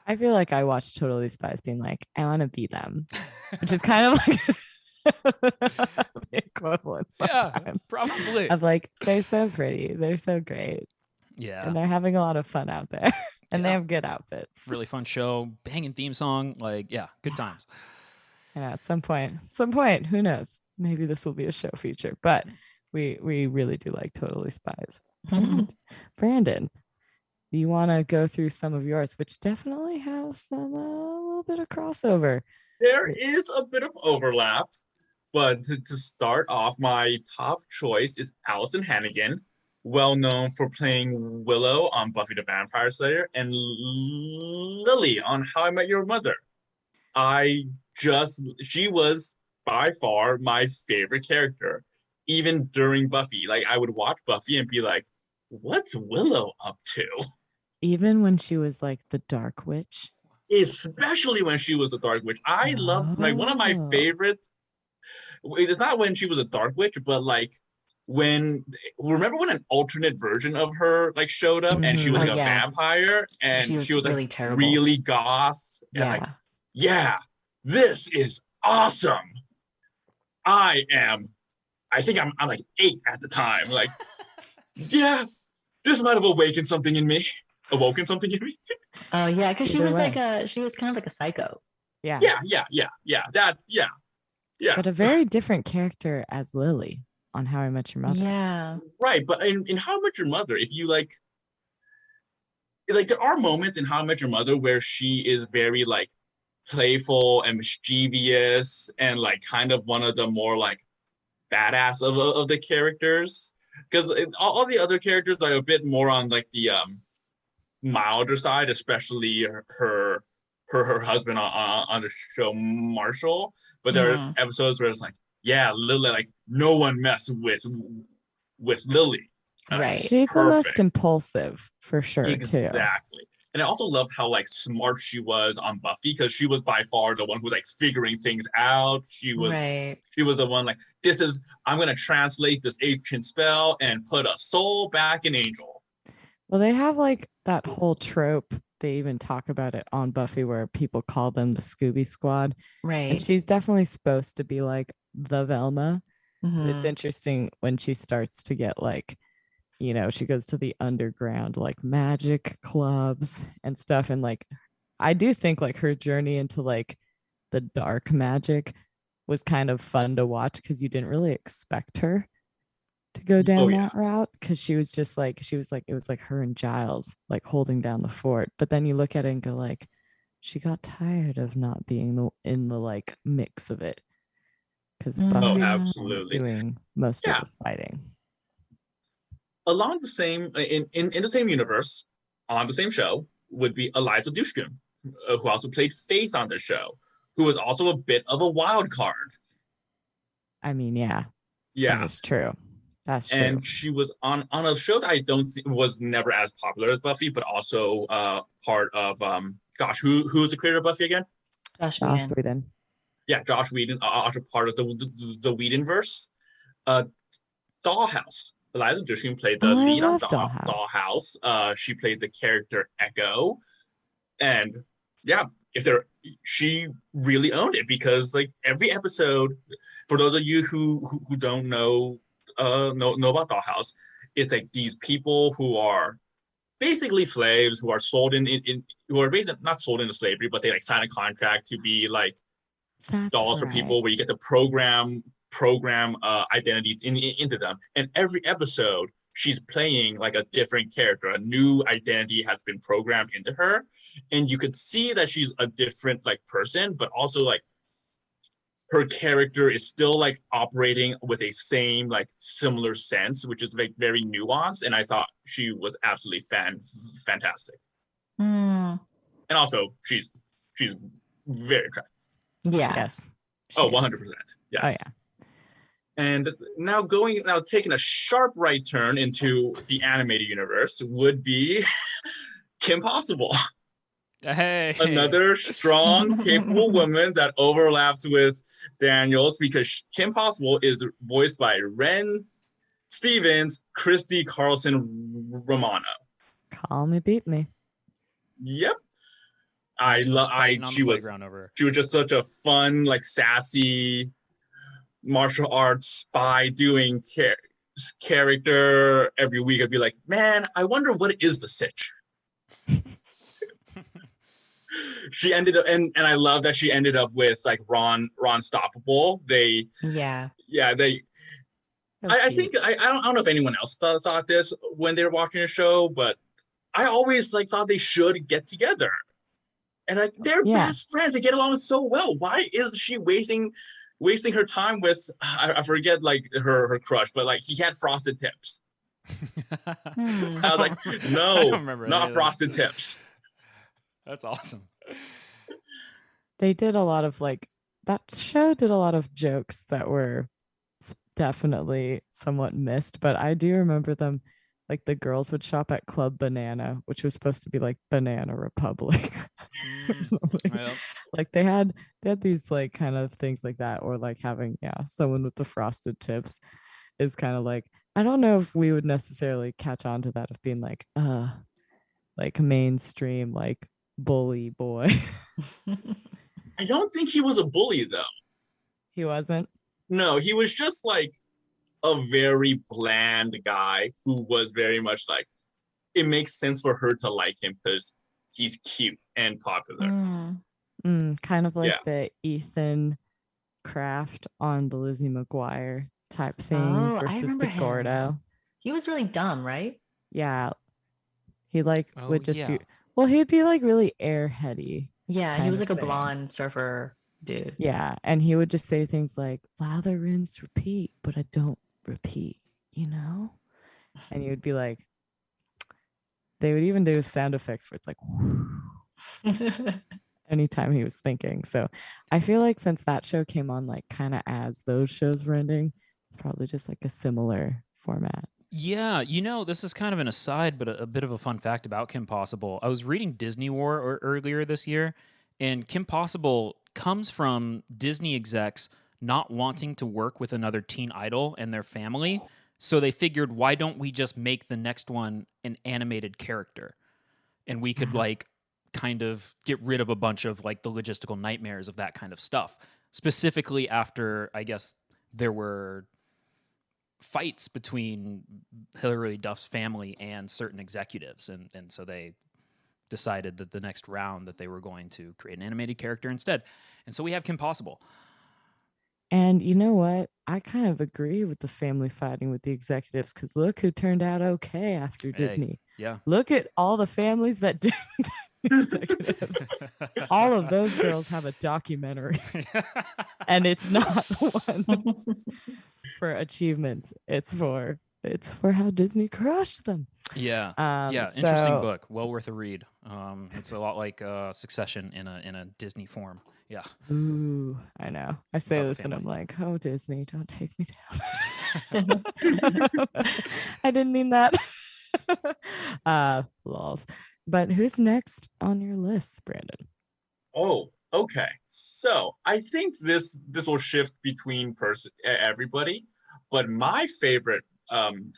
I feel like I watched Totally Spies being like, I want to be them, which is kind of like the equivalent sometimes. Yeah, probably. Of like, they're so pretty. They're so great. Yeah. And they're having a lot of fun out there. And they have good outfits. Really fun show. Banging theme song. Like, yeah, good times. Yeah, at some point, who knows? Maybe this will be a show feature. But we really do like Totally Spies. Brandon, you want to go through some of yours, which definitely have some a little bit of crossover. There is a bit of overlap, but to start off, my top choice is Allison Hannigan, well known for playing Willow on Buffy the Vampire Slayer and Lily on How I Met Your Mother. She was by far my favorite character. even during Buffy. Like I would watch Buffy and be like, what's Willow up to? Even when she was like the Dark Witch? Especially when she was a Dark Witch. I love, like, one of my favorites. It's not when she was a Dark Witch, but like remember when an alternate version of her like showed up and she was like a vampire and she was really like terrible. really goth and like, yeah, this is awesome. I think I'm like 8 at the time. Like, yeah, this might have awoken something in me. Oh yeah, because she was kind of like a psycho. Yeah. But a very different character as Lily on How I Met Your Mother. Yeah. Right, but in How I Met Your Mother, if you like there are moments in How I Met Your Mother where she is very like playful and mischievous and like kind of one of the more like badass of the characters, because all the other characters are a bit more on like the milder side, especially her husband on the show, Marshall. But there are episodes where it's like, yeah, Lily, like no one messed with Lily. Right. She's the most impulsive for sure. Exactly. Too. And I also loved how like smart she was on Buffy, because she was by far the one who was like figuring things out. She was the one like, I'm gonna translate this ancient spell and put a soul back in Angel. Well, they have like that whole trope. They even talk about it on Buffy where people call them the Scooby Squad. Right. And she's definitely supposed to be like the Velma. Mm-hmm. It's interesting when she starts to get like, you know, she goes to the underground like magic clubs and stuff. And like, I do think like her journey into like the dark magic was kind of fun to watch, because you didn't really expect her to go down that route, because it was like her and Giles like holding down the fort. But then you look at it and go like, she got tired of not being in the like mix of it, because Buffy absolutely doing most of the fighting. Along the same in the same universe, on the same show, would be Eliza Dushku, who also played Faith on the show, who was also a bit of a wild card. I mean, that's true. That's true. And she was on a show that I don't think was never as popular as Buffy, but also part of who's the creator of Buffy again? Joss Whedon. Yeah, Joss Whedon, also part of the Whedonverse. Dollhouse. Eliza Dushku played the lead on Dollhouse. She played the character Echo, and she really owned it, because like every episode, for those of you who don't know about Dollhouse, it's like these people who are basically slaves, who are sold who are basically not sold into slavery, but they like sign a contract to be like dolls for people, where you get to program identities into them. And every episode she's playing like a different character. A new identity has been programmed into her, and you could see that she's a different like person, but also like her character is still like operating with a same like similar sense, which is like very nuanced. And I thought she was absolutely fantastic. And also she's very attractive. Yeah. Yes. 100%. Yes. Oh yeah. And now taking a sharp right turn into the animated universe would be Kim Possible. Hey. Another strong, capable woman that overlaps with Daniels, because Kim Possible is voiced by Ren Stevens, Christy Carlson Romano. Call me, beat me. Yep. She was just such a fun, like sassy martial arts spy doing character. Every week I'd be like, man, I wonder what is the sitch. She ended up, and I love that she ended up with like Ron Stoppable. I think I don't know if anyone else thought this when they were watching the show, but I always like thought they should get together. And like they're best friends. They get along so well. Why is she wasting her time with I forget like her crush, but like he had frosted tips. I was like, no, not frosted tips. That's awesome. They did a lot of like, that show did a lot of jokes that were definitely somewhat missed, but I do remember them. Like the girls would shop at Club Banana, which was supposed to be like Banana Republic or something. Well. Like they had these like kind of things like that, or like having someone with the frosted tips is kind of like, I don't know if we would necessarily catch on to that of being like mainstream like bully boy. I don't think he was a bully though. He wasn't? No, he was just like a very bland guy who was very much like, it makes sense for her to like him because he's cute and popular. Kind of like the Ethan Kraft on the Lizzie McGuire type thing versus the Gordo. He was really dumb, right? Yeah. He would just be, well, he'd be like really airheady. Yeah, he was like a blonde surfer dude. Yeah, and he would just say things like lather, rinse, repeat, but I don't repeat, you know? And you would be like, they would even do sound effects where it's like anytime he was thinking. So I feel like since that show came on like kind of as those shows were ending, it's probably just like a similar format. Yeah, this is kind of an aside, but a bit of a fun fact about Kim Possible. I was reading Disney War earlier this year, and Kim Possible comes from Disney execs not wanting to work with another teen idol and their family. So they figured, why don't we just make the next one an animated character? And we could like kind of get rid of a bunch of like the logistical nightmares of that kind of stuff. Specifically after, I guess, there were fights between Hilary Duff's family and certain executives. And so they decided that the next round that they were going to create an animated character instead. And so we have Kim Possible. And you know what? I kind of agree with the family fighting with the executives, because look who turned out okay after Disney. Yeah. Look at all the families that did executives. All of those girls have a documentary. And it's not one for achievements. It's for how Disney crushed them. Yeah. Interesting book. Well worth a read. It's a lot like Succession in a Disney form. Yeah. Ooh, I know. I say this and I'm like, oh, Disney, don't take me down. I didn't mean that. Lols. But who's next on your list, Brandon? Oh, okay. So I think this will shift between everybody, but my favorite,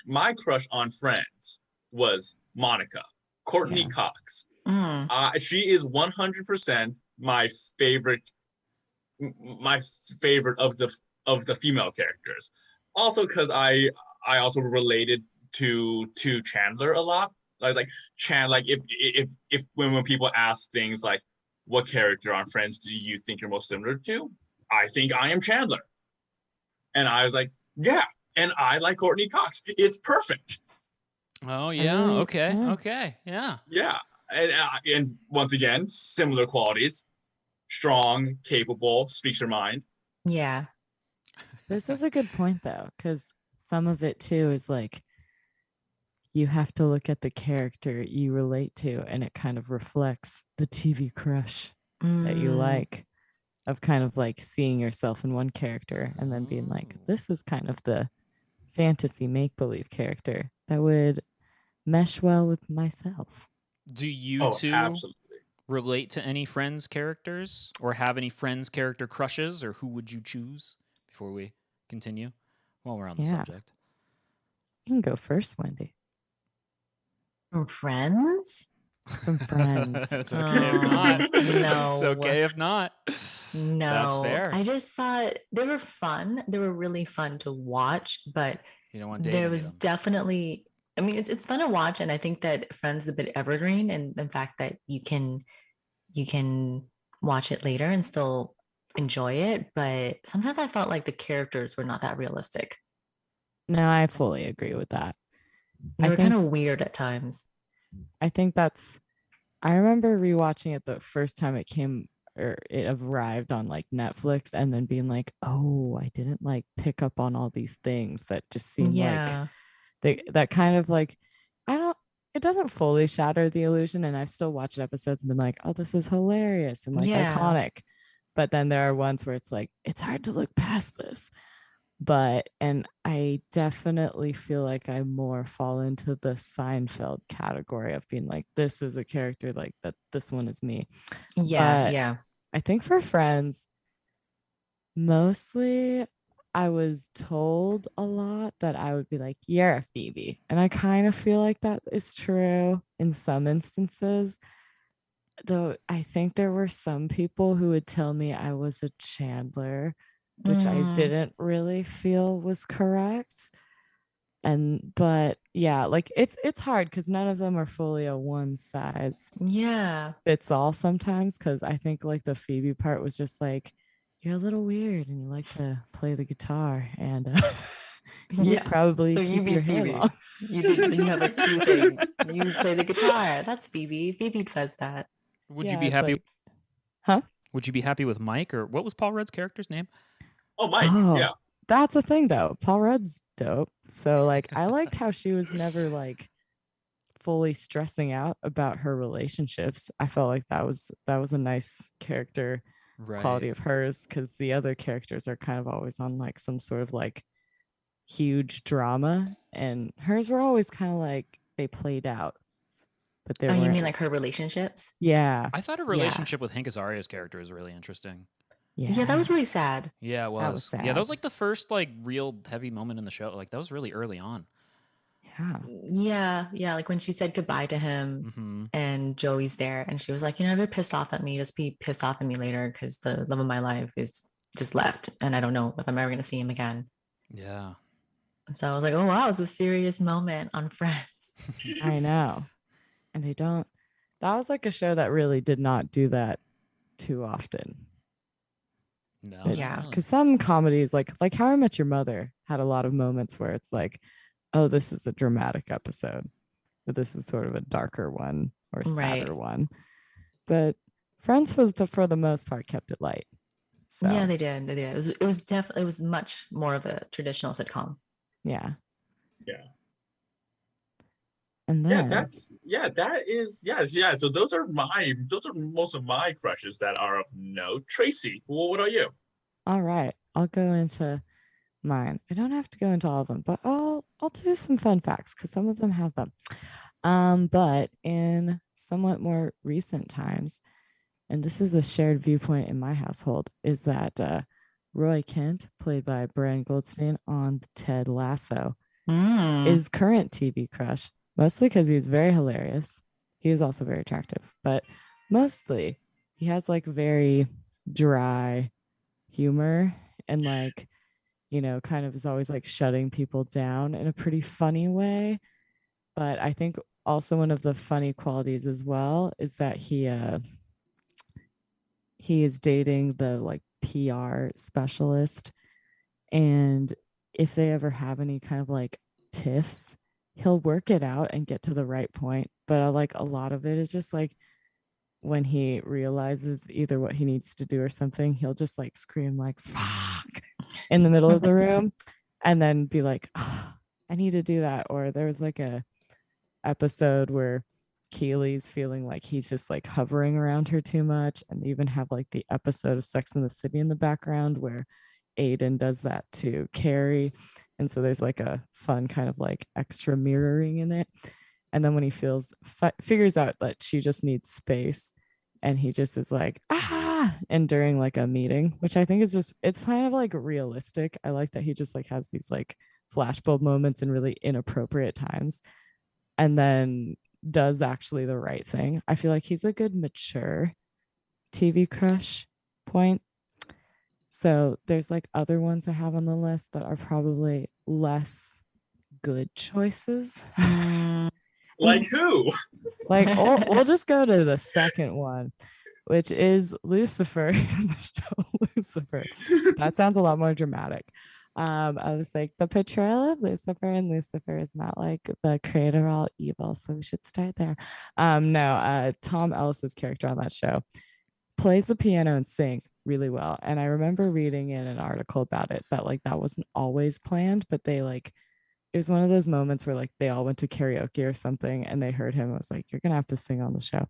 my crush on Friends was Monica, Courtney Cox. She is 100% my favorite of the female characters. Also, because I also related to Chandler a lot. Like if when people ask things like, what character on Friends do you think you're most similar to? I think I am Chandler. And I was like, yeah. And I like Courtney Cox. It's perfect. Oh yeah. Okay. Okay. Yeah. Yeah. And once again, similar qualities: strong, capable, speaks her mind. Yeah. This is a good point though, because some of it too is like, you have to look at the character you relate to, and it kind of reflects the TV crush that you like, of kind of like seeing yourself in one character and then being like, this is kind of the fantasy make-believe character that would mesh well with myself. Do you two absolutely relate to any Friends characters, or have any Friends character crushes, or who would you choose before we continue while we're on the subject? You can go first, Wendy. From Friends? From Friends. It's okay if not. No. It's okay if not. No. That's fair. I just thought they were fun. They were really fun to watch, but you don't want there was definitely, I mean, it's fun to watch, and I think that Friends is a bit evergreen, and the fact that you can watch it later and still enjoy it, but sometimes I felt like the characters were not that realistic. No, I fully agree with that. They were kind of weird at times. I think I remember rewatching it the first time it came, or it arrived on like Netflix, and then being like, oh, I didn't like pick up on all these things that just seemed like that kind of like, it doesn't fully shatter the illusion. And I've still watched episodes and been like, oh, this is hilarious and like iconic. But then there are ones where it's like, it's hard to look past this. and I definitely feel like I more fall into the Seinfeld category of being like, this is a character like that. This one is me. Yeah. But Yeah. I think for Friends, mostly I was told a lot that I would be like, you're a Phoebe. And I kind of feel like that is true in some instances. Though I think there were some people who would tell me I was a Chandler, which I didn't really feel was correct. But yeah, like it's hard because none of them are fully a one size fits all sometimes. Because I think like the Phoebe part was just like, you're a little weird and you like to play the guitar and you probably so keep your hair long. You have like two things. You play the guitar. That's Phoebe. Phoebe does that. Would you be happy? Like, huh? Would you be happy with Mike, or what was Paul Rudd's character's name? Oh, Mike. Yeah. That's the thing though. Paul Rudd's dope. So like I liked how she was never like fully stressing out about her relationships. I felt like that was a nice character quality of hers, because the other characters are kind of always on like some sort of like huge drama, and hers were always kind of like they played out. But they you mean like her relationships? Yeah. I thought her relationship with Hank Azaria's character was really interesting. Yeah, that was really sad. Yeah, it was. That was sad. Yeah, that was like the first like real heavy moment in the show. Like that was really early on. Yeah. Like when she said goodbye to him and Joey's there, and she was like, if you're pissed off at me, just be pissed off at me later, because the love of my life is just left and I don't know if I'm ever going to see him again. Yeah. So I was like, oh wow, it's a serious moment on Friends. I know. And they don't. That was like a show that really did not do that too often. No. Yeah. Because some comedies like How I Met Your Mother had a lot of moments where it's like, oh, this is a dramatic episode, but this is sort of a darker one or sadder one. But Friends was for the most part kept it light. So yeah, they did. It was definitely, it was much more of a traditional sitcom. Yeah. And then, that is so those are most of my crushes that are of note. Tracy, what are you? All right, I'll go into mine. I don't have to go into all of them, but I'll do some fun facts because some of them have them. But in somewhat more recent times, and this is a shared viewpoint in my household, is that Roy Kent, played by Brian Goldstein on Ted Lasso, is current TV crush. Mostly because he's very hilarious. He is also very attractive, but mostly he has like very dry humor and like, kind of is always like shutting people down in a pretty funny way. But I think also one of the funny qualities as well is that he is dating the like PR specialist, and if they ever have any kind of like tiffs, he'll work it out and get to the right point. But like a lot of it is just like when he realizes either what he needs to do or something, he'll just like scream like fuck in the middle of the room and then be like, oh, I need to do that. Or there was like a episode where Keely's feeling like he's just like hovering around her too much, and they even have like the episode of Sex and the City in the background where Aiden does that to Carrie. And so there's like a fun kind of like extra mirroring in it. And then when he figures out that she just needs space, and he just is like, and during like a meeting, which I think is just, it's kind of like realistic. I like that he just like has these like flashbulb moments in really inappropriate times and then does actually the right thing. I feel like he's a good mature TV crush point. So there's like other ones I have on the list that are probably less good choices. Like who? Like we'll just go to the second one, which is Lucifer in the show Lucifer. That sounds a lot more dramatic. I was like, the portrayal of Lucifer, and Lucifer is not like the creator all evil, so we should start there. Tom Ellis's character on that show plays the piano and sings really well. And I remember reading in an article about it that like that wasn't always planned, but they like, it was one of those moments where like they all went to karaoke or something and they heard him. I was like, you're gonna have to sing on the show.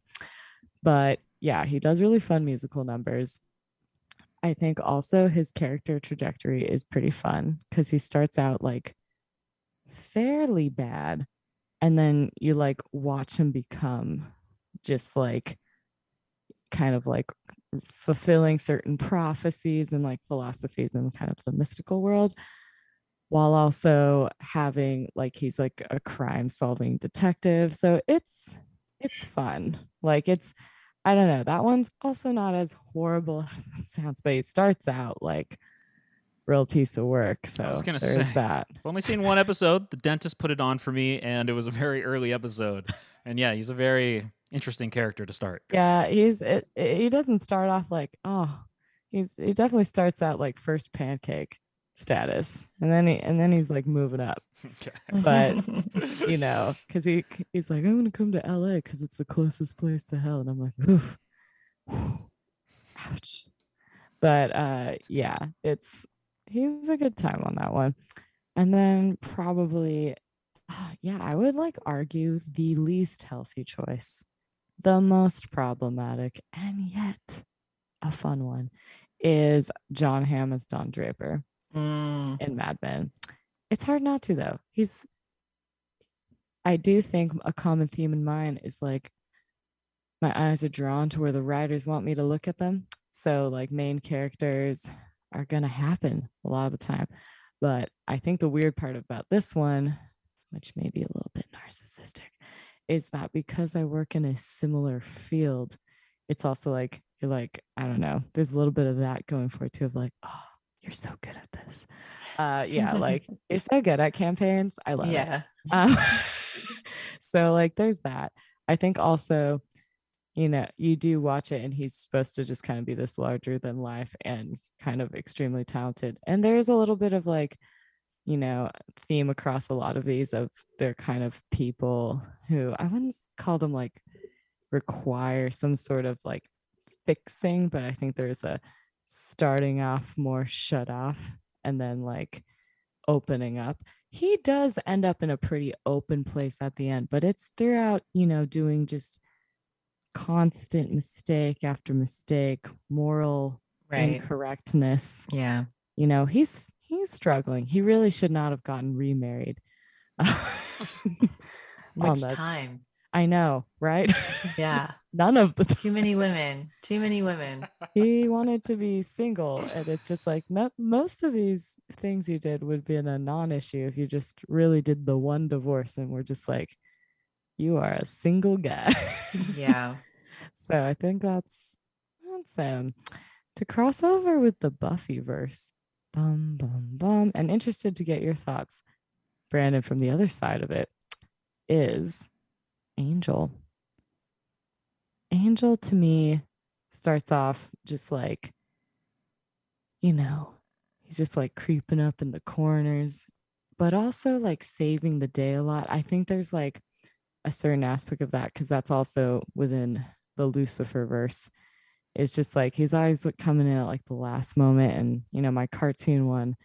But yeah, he does really fun musical numbers. I think also his character trajectory is pretty fun because he starts out like fairly bad, and then you like watch him become just like kind of like fulfilling certain prophecies and like philosophies in kind of the mystical world, while also having like he's like a crime solving detective. So it's fun. Like it's, I don't know, that one's also not as horrible as it sounds, but it starts out like real piece of work. So I was gonna there's say, that. I've only seen one episode. The dentist put it on for me, and it was a very early episode. And yeah, he's a very interesting character to start. Yeah, he doesn't start off like, oh, he definitely starts out like first pancake status, and then he's like moving up. Okay. But you know, because he's like, I'm gonna come to LA because it's the closest place to hell, and I'm like, oof, ouch. But yeah, he's a good time on that one. And then probably, yeah, I would like argue the least healthy choice, the most problematic, and yet a fun one, is John Hamm as Don Draper in Mad Men. It's hard not to, though. I do think a common theme in mine is like my eyes are drawn to where the writers want me to look at them. So like main characters are going to happen a lot of the time. But I think the weird part about this one, which may be a little bit narcissistic, is that because I work in a similar field, it's also like, you're like, I don't know, there's a little bit of that going for it too, of like, oh, you're so good at this. Yeah, like you're so good at campaigns. I love it. So like there's that. I think also, you know, you do watch it and he's supposed to just kind of be this larger than life and kind of extremely talented. And there's a little bit of like, you know, theme across a lot of these of they're kind of people who I wouldn't call them like require some sort of like fixing, but I think there's a starting off more shut off and then like opening up. He does end up in a pretty open place at the end, but it's throughout, you know, doing just constant mistake after mistake, moral incorrectness. Yeah. You know, he's struggling. He really should not have gotten remarried. Which time? I know, right? Yeah. None of the time. Too many women. He wanted to be single, and it's just like most of these things you did would be a non-issue if you just really did the one divorce and we're just like, you are a single guy. Yeah. So I think that's to cross over with the Buffy verse. And interested to get your thoughts, Brandon, from the other side of it, is Angel. Angel to me starts off just like, you know, he's just like creeping up in the corners, but also like saving the day a lot. I think there's like a certain aspect of that because that's also within the Lucifer verse. It's just like he's always coming in at like the last moment. And, you know, my cartoon one,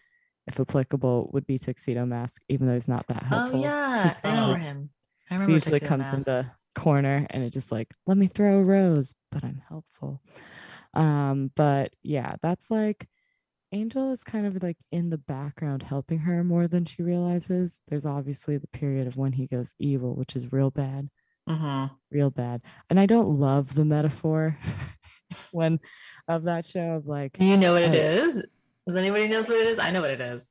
if applicable, would be Tuxedo Mask, even though he's not that helpful. Oh, yeah. I remember him. I remember he usually comes in the corner and it just like, let me throw a rose, but I'm helpful. But yeah, that's like Angel is kind of like in the background helping her more than she realizes. There's obviously the period of when he goes evil, which is real bad. Real bad. And I don't love the metaphor when of that show of like, you know what it is? Does anybody knows what it is? I know what it is.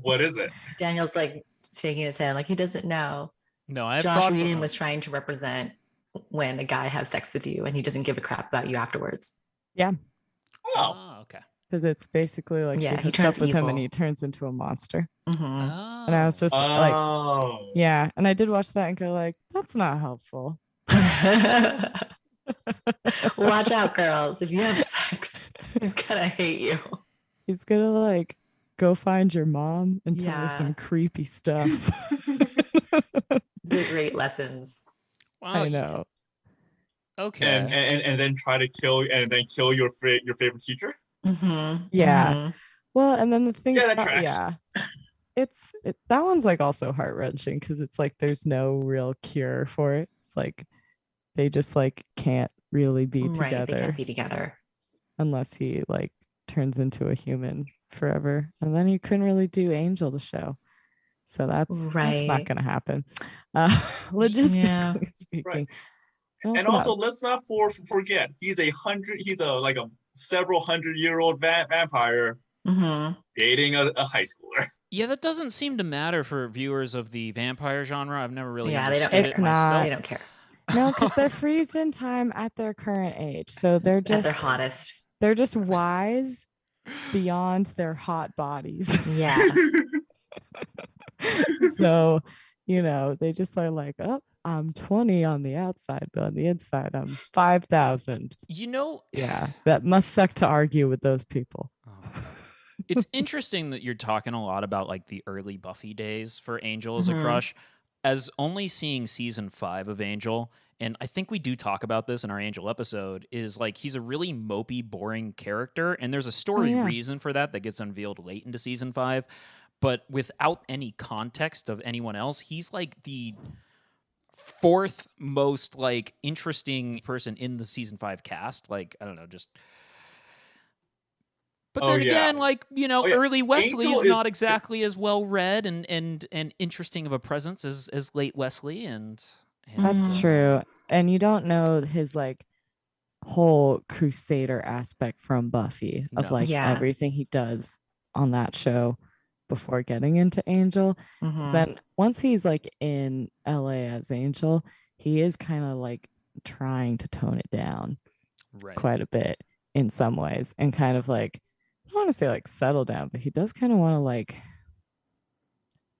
What is it? Daniel's like shaking his head like he doesn't know. No, I have Josh Whedon was trying to represent when a guy has sex with you and he doesn't give a crap about you afterwards. Yeah. Oh, okay. Because it's basically like he hooks turns up with evil. Him and he turns into a monster. Oh. And I was just like, yeah. And I did watch that and go like, that's not helpful. Watch out, girls. If you have sex, he's gonna hate you. He's gonna like go find your mom and tell her some creepy stuff. These are great lessons. Wow. I know. Okay. And then try to kill your favorite teacher. Yeah. Well, and then the thing, that tracks. it's that one's like also heart wrenching because it's like there's no real cure for it. It's like they just like can't really be together. They can't be together. unless he like turns into a human forever, and then he couldn't really do Angel the show. So that's not going to happen. Logistically speaking. Right. And also, let's not forget, he's a several 100-year-old vampire dating a high schooler. Yeah, that doesn't seem to matter for viewers of the vampire genre. I've never really understood it myself. They don't care. No, because they're freezed in time at their current age. So they're just at their hottest. They're just wise beyond their hot bodies. Yeah. So, they just are like, oh, I'm 20 on the outside, but on the inside, I'm 5,000. Yeah, that must suck to argue with those people. It's interesting that you're talking a lot about like the early Buffy days for Angel as a crush, as only seeing season 5 of Angel. And I think we do talk about this in our Angel episode, is like he's a really mopey, boring character. And there's a story reason for that gets unveiled late into season 5. But without any context of anyone else, he's like the 4th most like interesting person in the season 5 cast. Like, I don't know, just... But then again, like, early Wesley is not exactly as well read and interesting of a presence as late Wesley. And that's true. And you don't know his like whole crusader aspect from Buffy of everything he does on that show before getting into Angel. Then once he's like in LA as Angel, he is kind of like trying to tone it down quite a bit in some ways, and kind of like, I don't want to say like settle down, but he does kind of want to like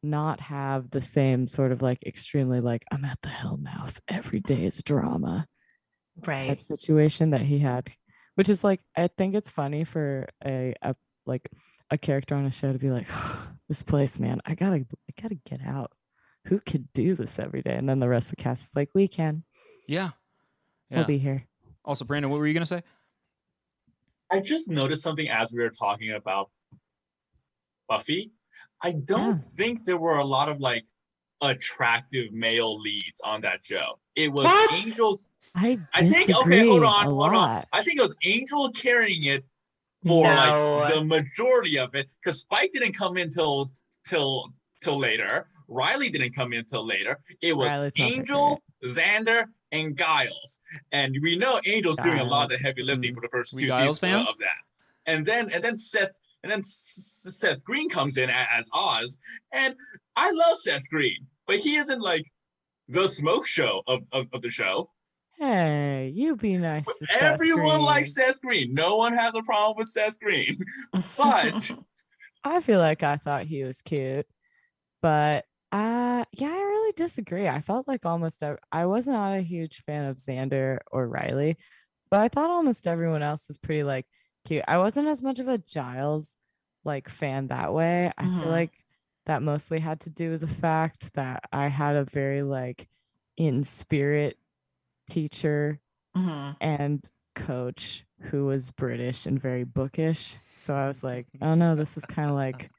not have the same sort of like extremely like I'm at the Hellmouth, every day is drama type situation that he had, which is like, I think it's funny for a character on a show to be like, oh, this place, man, I gotta get out. Who could do this every day? And then the rest of the cast is like, we can. Yeah. We'll be here. Also, Brandon, what were you gonna say? I just noticed something as we were talking about Buffy. I don't think there were a lot of like attractive male leads on that show. It was Angel. I think hold on. I think it was Angel carrying it for like the majority of it, because Spike didn't come in till later. Riley didn't come in till later. It was Angel, Xander, and Giles, and we know Angel's doing a lot of the heavy lifting for the first 2 seasons of that. And then Seth Green comes in as Oz, and I love Seth Green, but he isn't like the smoke show of the show. Hey, you be nice to everyone likes Seth Green. No one has a problem with Seth Green. But I feel like I thought he was cute. But I really disagree. I felt like I was not a huge fan of Xander or Riley, but I thought almost everyone else was pretty like cute. I wasn't as much of a Giles like fan that way. I feel like that mostly had to do with the fact that I had a very like in spirit teacher and coach who was British and very bookish. So I was like, oh no, this is kind of like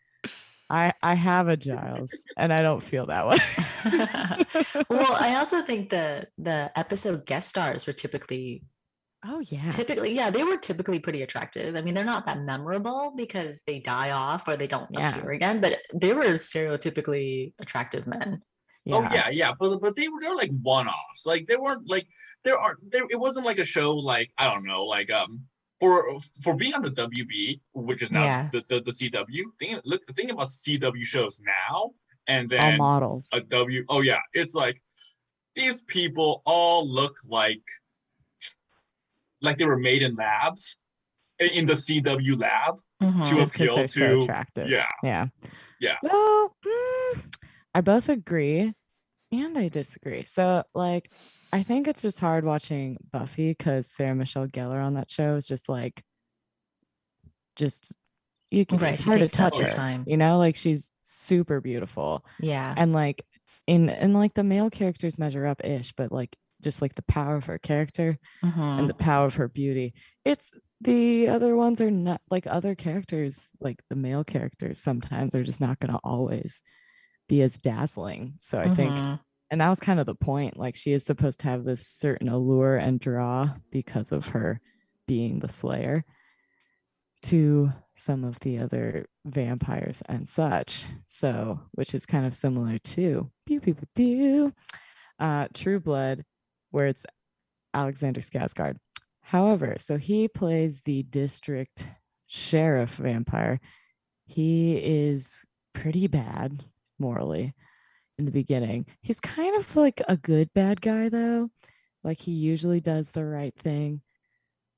I have a Giles and I don't feel that way. Well, I also think the episode guest stars were typically they were typically pretty attractive. I mean, they're not that memorable because they die off or they don't appear again, but they were stereotypically attractive men. But they were like one-offs. Like they weren't like it wasn't like a show like, I don't know, like for being on the WB, which is now the CW. Think about CW shows now, and then all models. It's like these people all look like they were made in labs, in the CW lab, to appeal to. So attractive. Yeah. Well, I both agree and I disagree. So like, I think it's just hard watching Buffy because Sarah Michelle Gellar on that show is just like, you can it's hard to touch her. Like she's super beautiful. Yeah. And like in like the male characters measure up ish, but like just like the power of her character and the power of her beauty. It's the other ones are not like other characters, like the male characters sometimes are just not going to always be as dazzling. So I think, and that was kind of the point, like she is supposed to have this certain allure and draw because of her being the Slayer. to some of the other vampires and such. So, which is kind of similar to True Blood, where it's Alexander Skasgaard. However, so he plays the district sheriff vampire. He is pretty bad morally in the beginning. He's kind of like a good bad guy though. Like he usually does the right thing.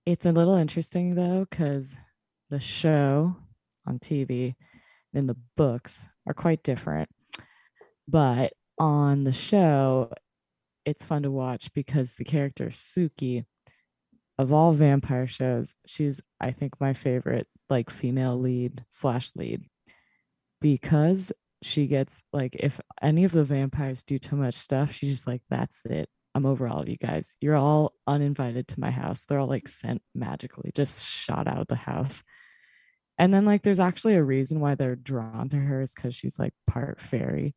It's a little interesting though, because the show on TV and the books are quite different. But on the show, it's fun to watch because the character Suki, of all vampire shows, she's, I think, my favorite, like, female lead because she gets, like, if any of the vampires do too much stuff, she's just like, that's it. I'm over all of you guys. You're all uninvited to my house. They're all like sent magically, just shot out of the house. And then like there's actually a reason why they're drawn to her is because she's like part fairy.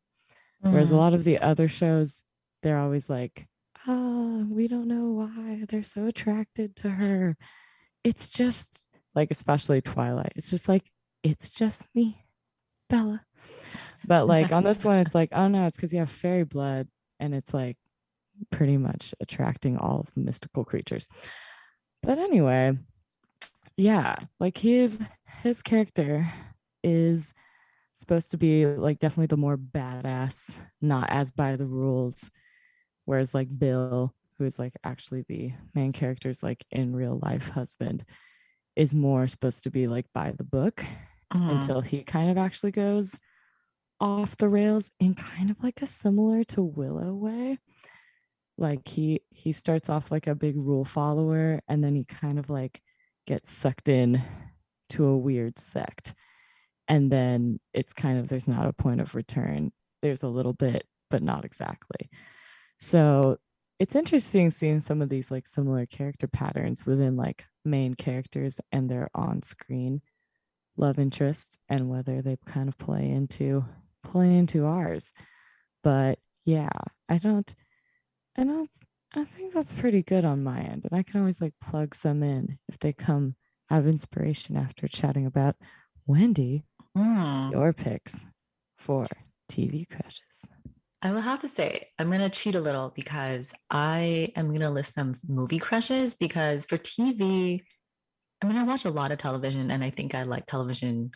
Whereas a lot of the other shows, they're always like, oh, we don't know why they're so attracted to her. It's just like, especially Twilight. It's just like, it's just me, Bella. But like on this one, it's like, oh no, it's because you have fairy blood. And it's like pretty much attracting all of the mystical creatures. But anyway, yeah, like his character is supposed to be like definitely the more badass, not as by the rules, whereas like Bill, who is like actually the main character's like in real life husband, is more supposed to be like by the book until he kind of actually goes off the rails in kind of like a similar to Willow way. Like he starts off like a big rule follower, and then he kind of like gets sucked in to a weird sect. And then it's kind of, there's not a point of return. There's a little bit, but not exactly. So it's interesting seeing some of these like similar character patterns within like main characters and their on-screen love interests, and whether they kind of play into ours. But yeah, I think that's pretty good on my end. And I can always like plug some in if they come out of inspiration after chatting about Wendy, your picks for TV crushes. I will have to say, I'm going to cheat a little because I am going to list some movie crushes, because for TV, I mean, I watch a lot of television and I think I like television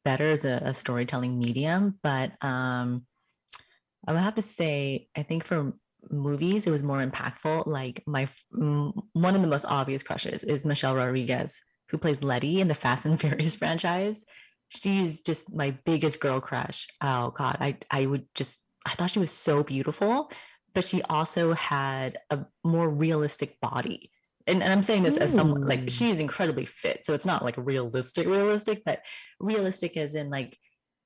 better as a storytelling medium. But I would have to say, I think for movies, it was more impactful. Like one of the most obvious crushes is Michelle Rodriguez, who plays Letty in the Fast and Furious franchise. She's just my biggest girl crush. Oh God, I thought she was so beautiful, but she also had a more realistic body. And I'm saying this as someone, like, she is incredibly fit, so it's not like realistic, but realistic as in like,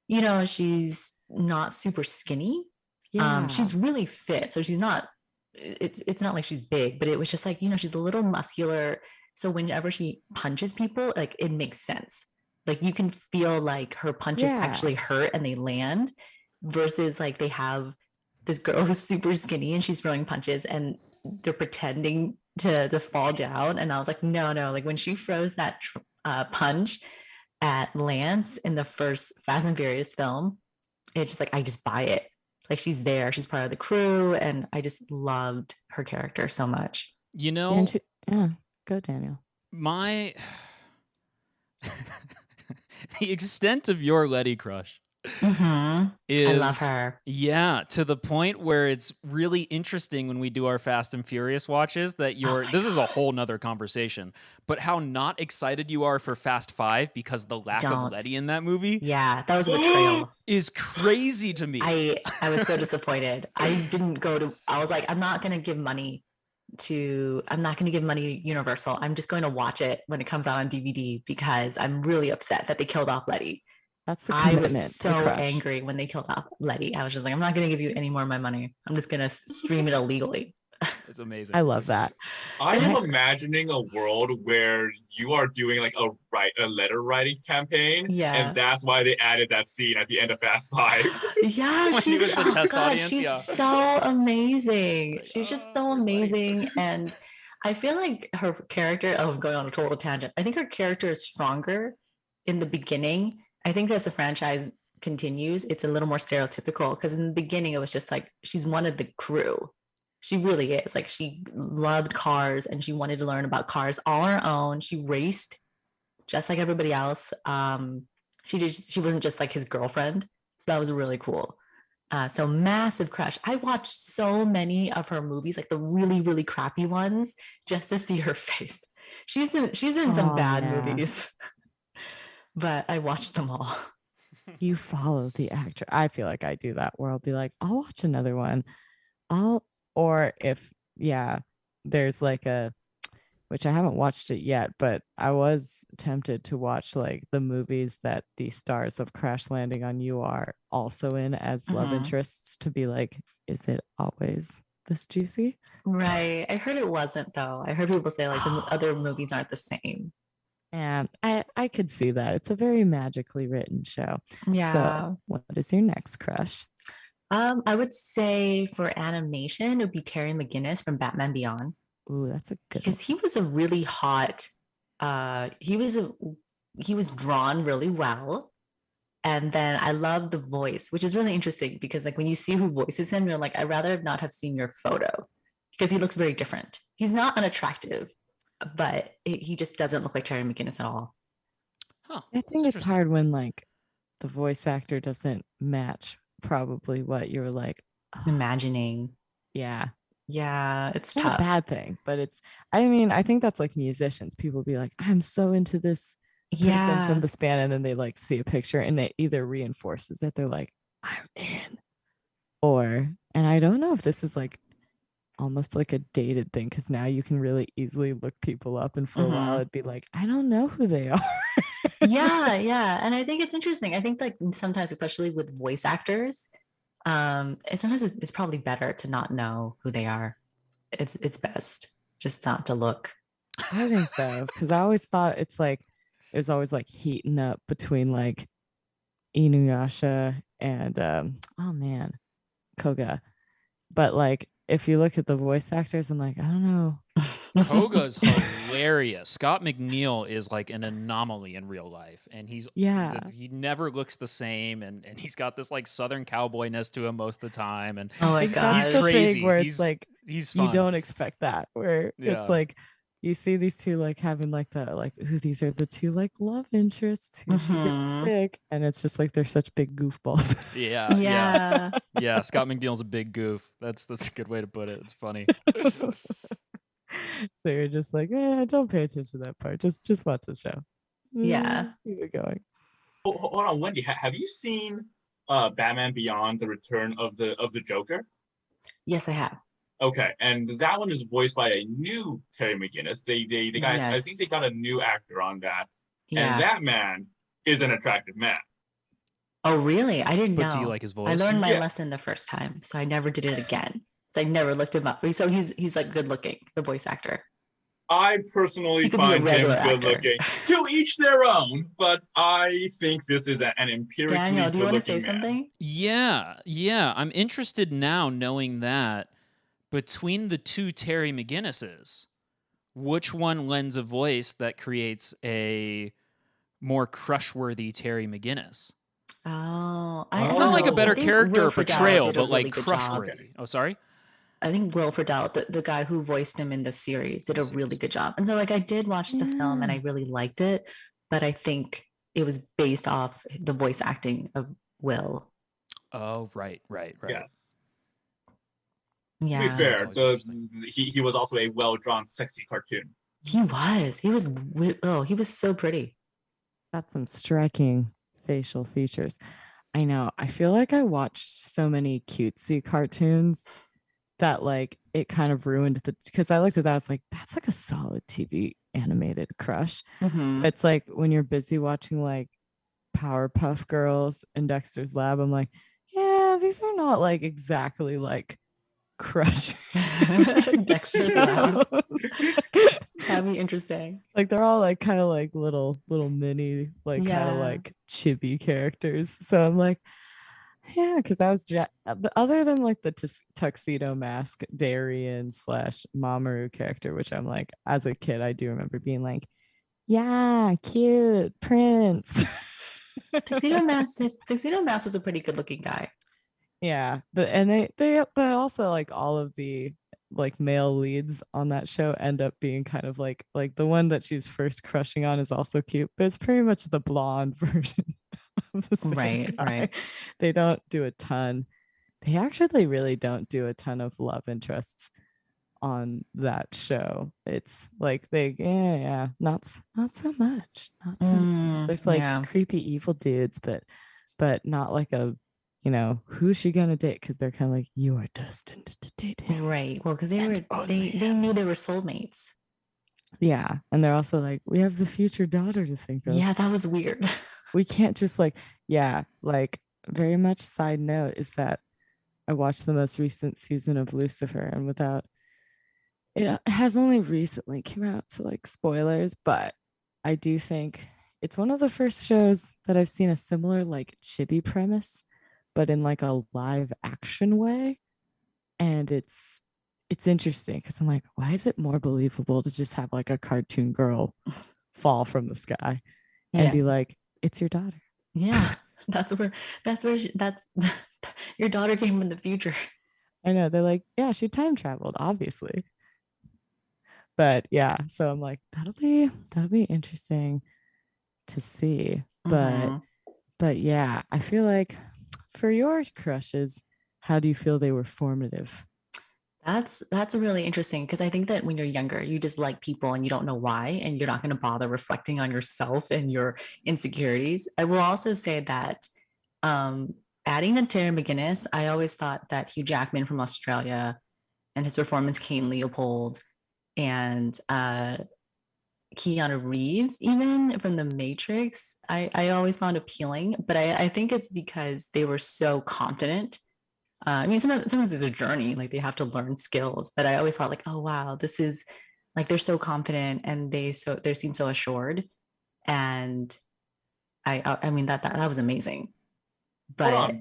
you know, she's not super skinny. Yeah. She's really fit, so she's not. It's not like she's big, but it was just like, you know, she's a little muscular. So whenever she punches people, like, it makes sense. Like you can feel like her punches actually hurt and they land, versus like they have this girl who's super skinny and she's throwing punches and they're pretending to fall down. And I was like, no, like when she froze that punch at Lance in the first Fast and Furious film, it's just like, I just buy it. Like she's there, she's part of the crew, and I just loved her character so much. You know, go Daniel. The extent of your Letty crush is, I love her. Yeah, to the point where it's really interesting when we do our Fast and Furious watches that this is a whole nother conversation, but how not excited you are for Fast 5 because the lack of Letty in that movie. Yeah, that was a betrayal. Is crazy to me. I was so disappointed. I was like, I'm not going to give money to Universal. I'm just going to watch it when it comes out on DVD because I'm really upset that they killed off Letty. That's the I was so angry when they killed off Letty. I was just like, I'm not going to give you any more of my money. I'm just going to stream it illegally. It's amazing. I love that. I'm imagining a world where you are doing like a letter writing campaign. Yeah. And that's why they added that scene at the end of Fast 5. Yeah, she's so amazing. She's just so amazing. And I feel like her character, oh, I'm going on a total tangent. I think her character is stronger in the beginning. I think as the franchise continues, it's a little more stereotypical because in the beginning, it was just like she's one of the crew. She really is. Like she loved cars and she wanted to learn about cars all on her own. She raced just like everybody else. She wasn't just like his girlfriend. So that was really cool. So massive crush. I watched so many of her movies, like the really, really crappy ones, just to see her face. She's in some bad movies, but I watched them all. You follow the actor. I feel like I do that where I'll be like, I'll watch another one. Or if, there's like which I haven't watched it yet, but I was tempted to watch like the movies that the stars of Crash Landing on You are also in as love interests to be like, is it always this juicy? Right. I heard it wasn't though. I heard people say like the other movies aren't the same. And I could see that. It's a very magically written show. Yeah. So what is your next crush? I would say for animation, it would be Terry McGinnis from Batman Beyond. Ooh, that's a good because he was a really hot he was drawn really well, and then I love the voice, which is really interesting because like when you see who voices him, you're like, I'd rather not have seen your photo because he looks very different. He's not unattractive, but he just doesn't look like Terry McGinnis at all. I think it's hard when like the voice actor doesn't match probably what you're like imagining. It's not tough. a bad thing, but I think that's like musicians. People be like, I'm so into this person from this band, and then they like see a picture and it either reinforces that they're like, I'm in, and I don't know if this is like almost like a dated thing because now you can really easily look people up, and for a while it'd be like, I don't know who they are. And I think it's interesting. I think like sometimes, especially with voice actors, sometimes it's probably better to not know who they are. It's best just not to look. I think so, because I always thought it was always like heating up between like Inuyasha and Koga, but like if you look at the voice actors, I'm like, I don't know. Koga's hilarious. Scott McNeil is like an anomaly in real life, and he never looks the same, and he's got this like Southern cowboyness to him most of the time, and oh my god, he's crazy. Where he's it's like he's fun. You don't expect that. Where it's like you see these two like having like these are the two like love interests who should get big, and it's just like they're such big goofballs. Yeah. Scott McNeil's a big goof. That's a good way to put it. It's funny. So you're just like, don't pay attention to that part. Just watch the show. Keep it going. Oh, hold on, Wendy. Have you seen Batman Beyond: The Return of the Joker? Yes, I have. Okay, and that one is voiced by a new Terry McGinnis. They got, I think they got a new actor on that, and that man is an attractive man. Oh, really? I didn't know. But do you like his voice? I learned my lesson the first time, so I never did it again. So I never looked him up. So he's like good looking, the voice actor. I personally find him good looking. To each their own, but I think this is an empirically Daniel, do you want to say man. something? Yeah. I'm interested now knowing that between the two Terry McGinnises, which one lends a voice that creates a more crush-worthy Terry McGinnis? Oh, not like a better character or portrayal, but like crush-worthy. Oh, sorry? I think Will Friedle, the guy who voiced him in the series, did a really good job. And so like I did watch the film and I really liked it, but I think it was based off the voice acting of Will. Oh, right. Yes. Yeah. To be fair, he was also a well-drawn, sexy cartoon. He was so pretty. Got some striking facial features. I know. I feel like I watched so many cutesy cartoons that like it kind of ruined because I looked at that, I was like, that's like a solid TV animated crush. It's like when you're busy watching like Powerpuff Girls and Dexter's Lab, I'm like, yeah, these are not like exactly like crush. Dexter's Lab. That'd be interesting. Like they're all like kind of like little mini like kind of like chibi characters. So I'm like, Yeah, because I was other than like the tuxedo mask Darien / Mamoru character, which I'm like, as a kid, I do remember being like, yeah, cute prince. Tuxedo Mask was a pretty good looking guy. Yeah, but also like all of the like male leads on that show end up being kind of like the one that she's first crushing on is also cute, but it's pretty much the blonde version of the same guy. Right. They don't do a ton. They actually really don't do a ton of love interests on that show. It's like not so much. Not so much. There's like creepy evil dudes, but not like a who's she gonna date? Because they're kind of like, you are destined to date him. Right. Well, because they knew they were soulmates. Yeah. And they're also like, we have the future daughter to think of. Yeah, that was weird. We can't just like very much side note is that I watched the most recent season of Lucifer, and it has only recently came out, so like spoilers, but I do think it's one of the first shows that I've seen a similar like chibi premise, but in like a live action way. And it's interesting because I'm like, why is it more believable to just have like a cartoon girl fall from the sky and be like, it's your daughter? Yeah, that's your daughter came from the future. I know, they're like, yeah, she time traveled, obviously. But yeah, so I'm like, that'll be interesting to see. But yeah, I feel like for your crushes, how do you feel they were formative? That's really interesting, because I think that when you're younger, you just like people and you don't know why, and you're not going to bother reflecting on yourself and your insecurities. I will also say that adding the Terry Mcginnis, I always thought that Hugh Jackman from Australia and his performance, Cain Leopold, and Keanu Reeves, even from The Matrix, I always found appealing. But I think it's because they were so confident. I mean, sometimes it's a journey, like they have to learn skills, but I always thought like, oh wow, this is like, they're so confident and they seem so assured. And I mean that was amazing. But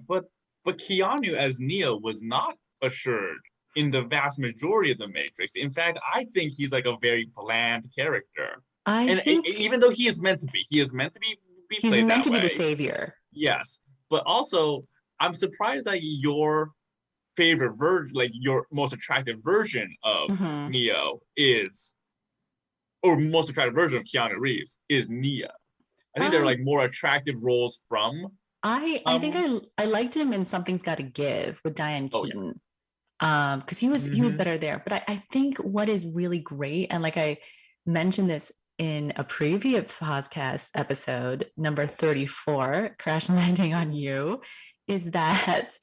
Keanu as Neo was not assured in the vast majority of The Matrix. In fact, I think he's like a very bland character. Even though he is meant to be played that way. He's meant to be the savior. Yes, but also I'm surprised that your favorite version, like your most attractive version of Neo or most attractive version of Keanu Reeves is Nia. I think they're like more attractive roles from. I think I liked him in Something's Gotta Give with Diane Keaton. Because he was better there. But I think what is really great, and like I mentioned this in a previous podcast episode, number 34, Crash Landing on You, is that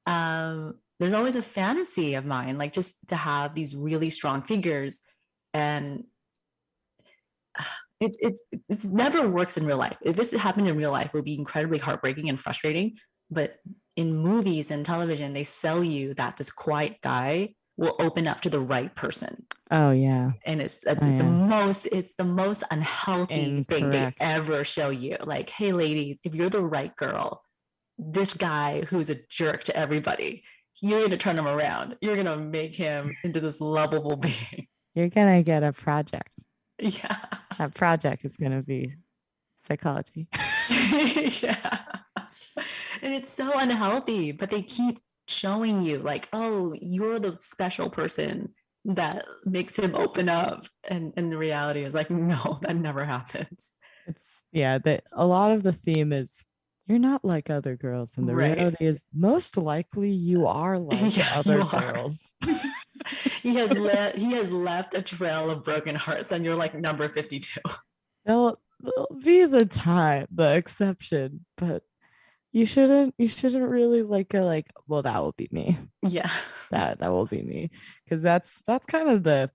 there's always a fantasy of mine, like just to have these really strong figures, and it's never works in real life. If this happened in real life, it would be incredibly heartbreaking and frustrating. But in movies and television, they sell you that this quiet guy will open up to the right person. Oh yeah. And it's the most unhealthy thing they ever show you. Like, hey ladies, if you're the right girl, this guy who's a jerk to everybody, you're going to turn him around. You're going to make him into this lovable being. You're going to get a project. Yeah. That project is going to be psychology. Yeah. And it's so unhealthy, but they keep showing you like, oh, you're the special person that makes him open up. And the reality is like, no, that never happens. That a lot of the theme is you're not like other girls. And the reality is most likely you are like other girls. He has left a trail of broken hearts, and you're like number 52. They'll be the exception, but you shouldn't really go like, well, that will be me. Yeah. That will be me. Because that's kind of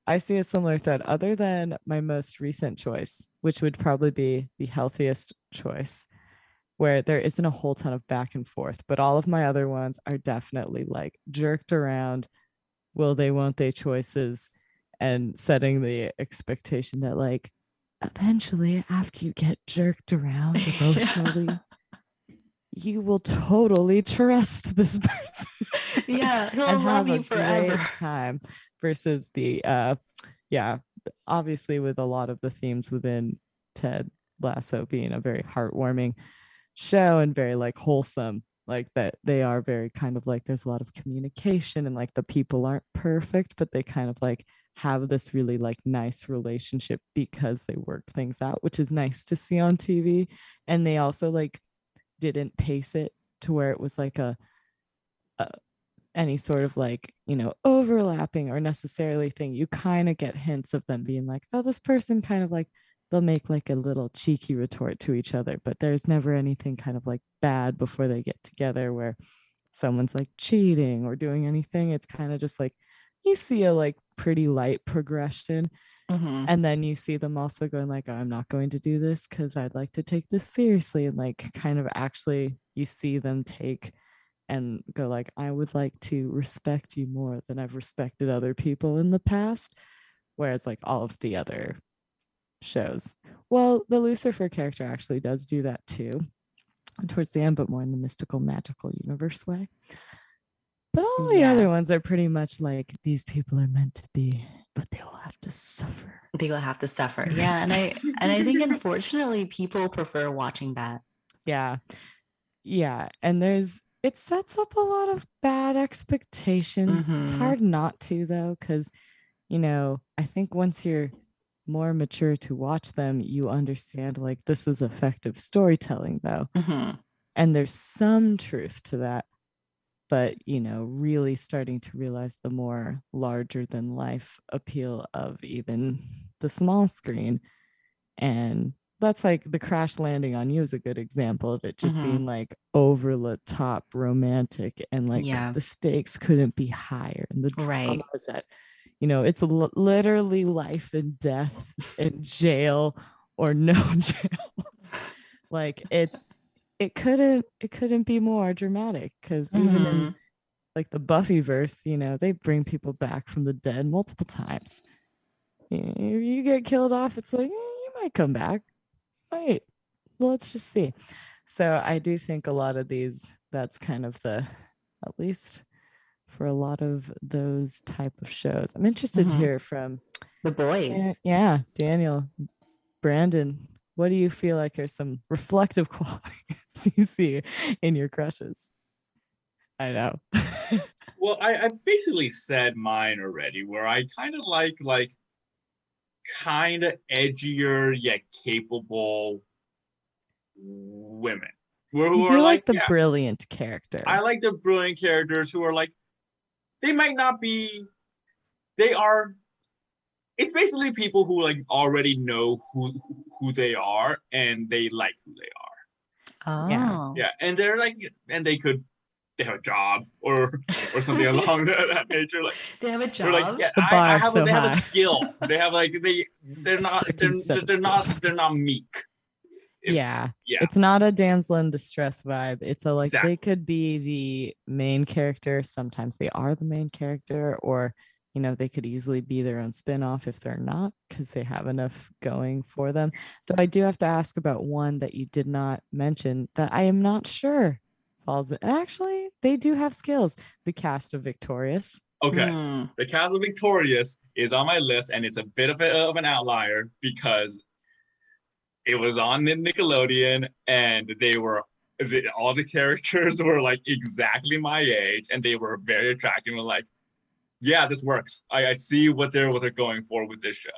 I see a similar thread, other than my most recent choice, which would probably be the healthiest choice, where there isn't a whole ton of back and forth, but all of my other ones are definitely like jerked around, will they, won't they choices, and setting the expectation that like eventually after you get jerked around emotionally, you will totally trust this person. Yeah, he'll and love have you a forever. great time versus the obviously with a lot of the themes within Ted Lasso being a very heartwarming show and very like wholesome, like that they are very kind of like there's a lot of communication and like the people aren't perfect, but they kind of like have this really like nice relationship because they work things out, which is nice to see on TV. And they also like didn't pace it to where it was like a any sort of like, overlapping or necessarily thing. You kind of get hints of them being like, oh, this person kind of like, they'll make like a little cheeky retort to each other, but there's never anything kind of like bad before they get together where someone's like cheating or doing anything. It's kind of just like you see a like pretty light progression. Mm-hmm. And then you see them also going like, oh, I'm not going to do this because I'd like to take this seriously. And like kind of actually you see them take and go like, I would like to respect you more than I've respected other people in the past. Whereas like all of the other shows, well, the Lucifer character actually does do that too towards the end, but more in the mystical, magical universe way. But all the other ones are pretty much like, these people are meant to be, but they will have to suffer. They will have to suffer. Yeah. And I think unfortunately people prefer watching that. Yeah. Yeah. And it sets up a lot of bad expectations. Mm-hmm. It's hard not to though, because I think once you're more mature to watch them, you understand like this is effective storytelling though. Mm-hmm. And there's some truth to that. But, really starting to realize the more larger than life appeal of even the small screen. And that's like the Crash Landing on You is a good example of it just being like over the top romantic and like the stakes couldn't be higher. And the drama is that, it's literally life and death in jail or no jail. Like it couldn't be more dramatic because even in like the Buffy verse, they bring people back from the dead multiple times. If you get killed off, it's like, you might come back. Wait, well, let's just see. So I do think a lot of these, that's kind of at least for a lot of those type of shows. I'm interested to hear from the boys. Daniel, Brandon. What do you feel like are some reflective qualities you see in your crushes? I know. Well, I basically said mine already, where I kind of like kind of edgier yet capable women. You do like the brilliant character. I like the brilliant characters who are like, they might not be, they are, it's basically people who like already know who they are and they like who they are. Oh. Yeah. And they're like, and they have a job or something along that nature. Like they have a job. Like, yeah, they have a skill. They have like they're not meek. It's not a damsel in distress vibe. It's a like they could be the main character. Sometimes they are the main character, or they could easily be their own spin-off if they're not, because they have enough going for them. Though I do have to ask about one that you did not mention that I am not sure falls in. Actually, they do have skills. The cast of Victorious. Okay. The cast of Victorious is on my list, and it's a bit of an outlier because it was on Nickelodeon, and all the characters were like exactly my age, and they were very attractive. And like, yeah, this works. I see what they're going for with this show.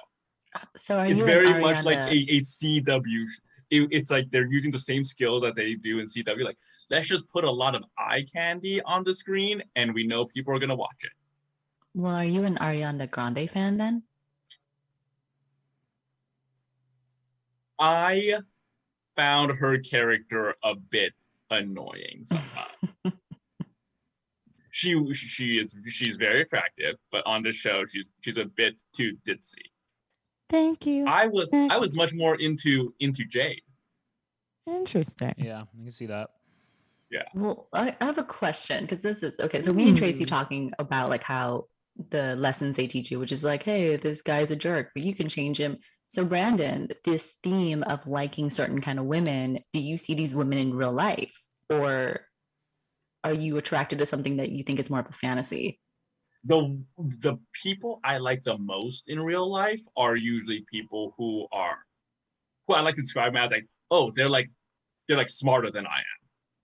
So it's very much like a CW. It's like they're using the same skills that they do in CW. Like, let's just put a lot of eye candy on the screen, and we know people are gonna watch it. Well, are you an Ariana Grande fan then? I found her character a bit annoying sometimes. She's very attractive, but on the show she's a bit too ditzy. Thank you. I was much more into Jade. Interesting. Yeah, I can see that. Yeah. Well, I have a question because this is okay. So me and Tracy talking about like how the lessons they teach you, which is like, hey, this guy's a jerk, but you can change him. So Brandon, this theme of liking certain kind of women, do you see these women in real life? or are you attracted to something that you think is more of a fantasy? The people I like the most in real life are usually people who I like to describe as like, oh, they're like smarter than I am.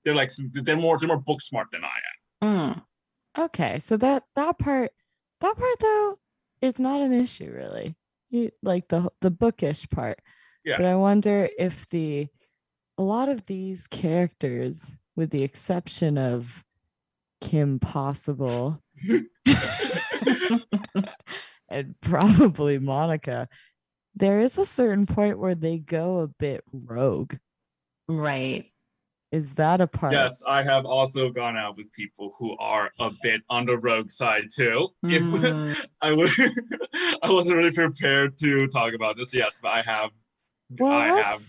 They're more book smart than I am. Okay, so that part though is not an issue really. Like the bookish part. Yeah. But I wonder if a lot of these characters, with the exception of Kim Possible and probably Monica, there is a certain point where they go a bit rogue. Right. Is that a part? Yes, I have also gone out with people who are a bit on the rogue side too. If I wasn't really prepared to talk about this, yes, but I have gone out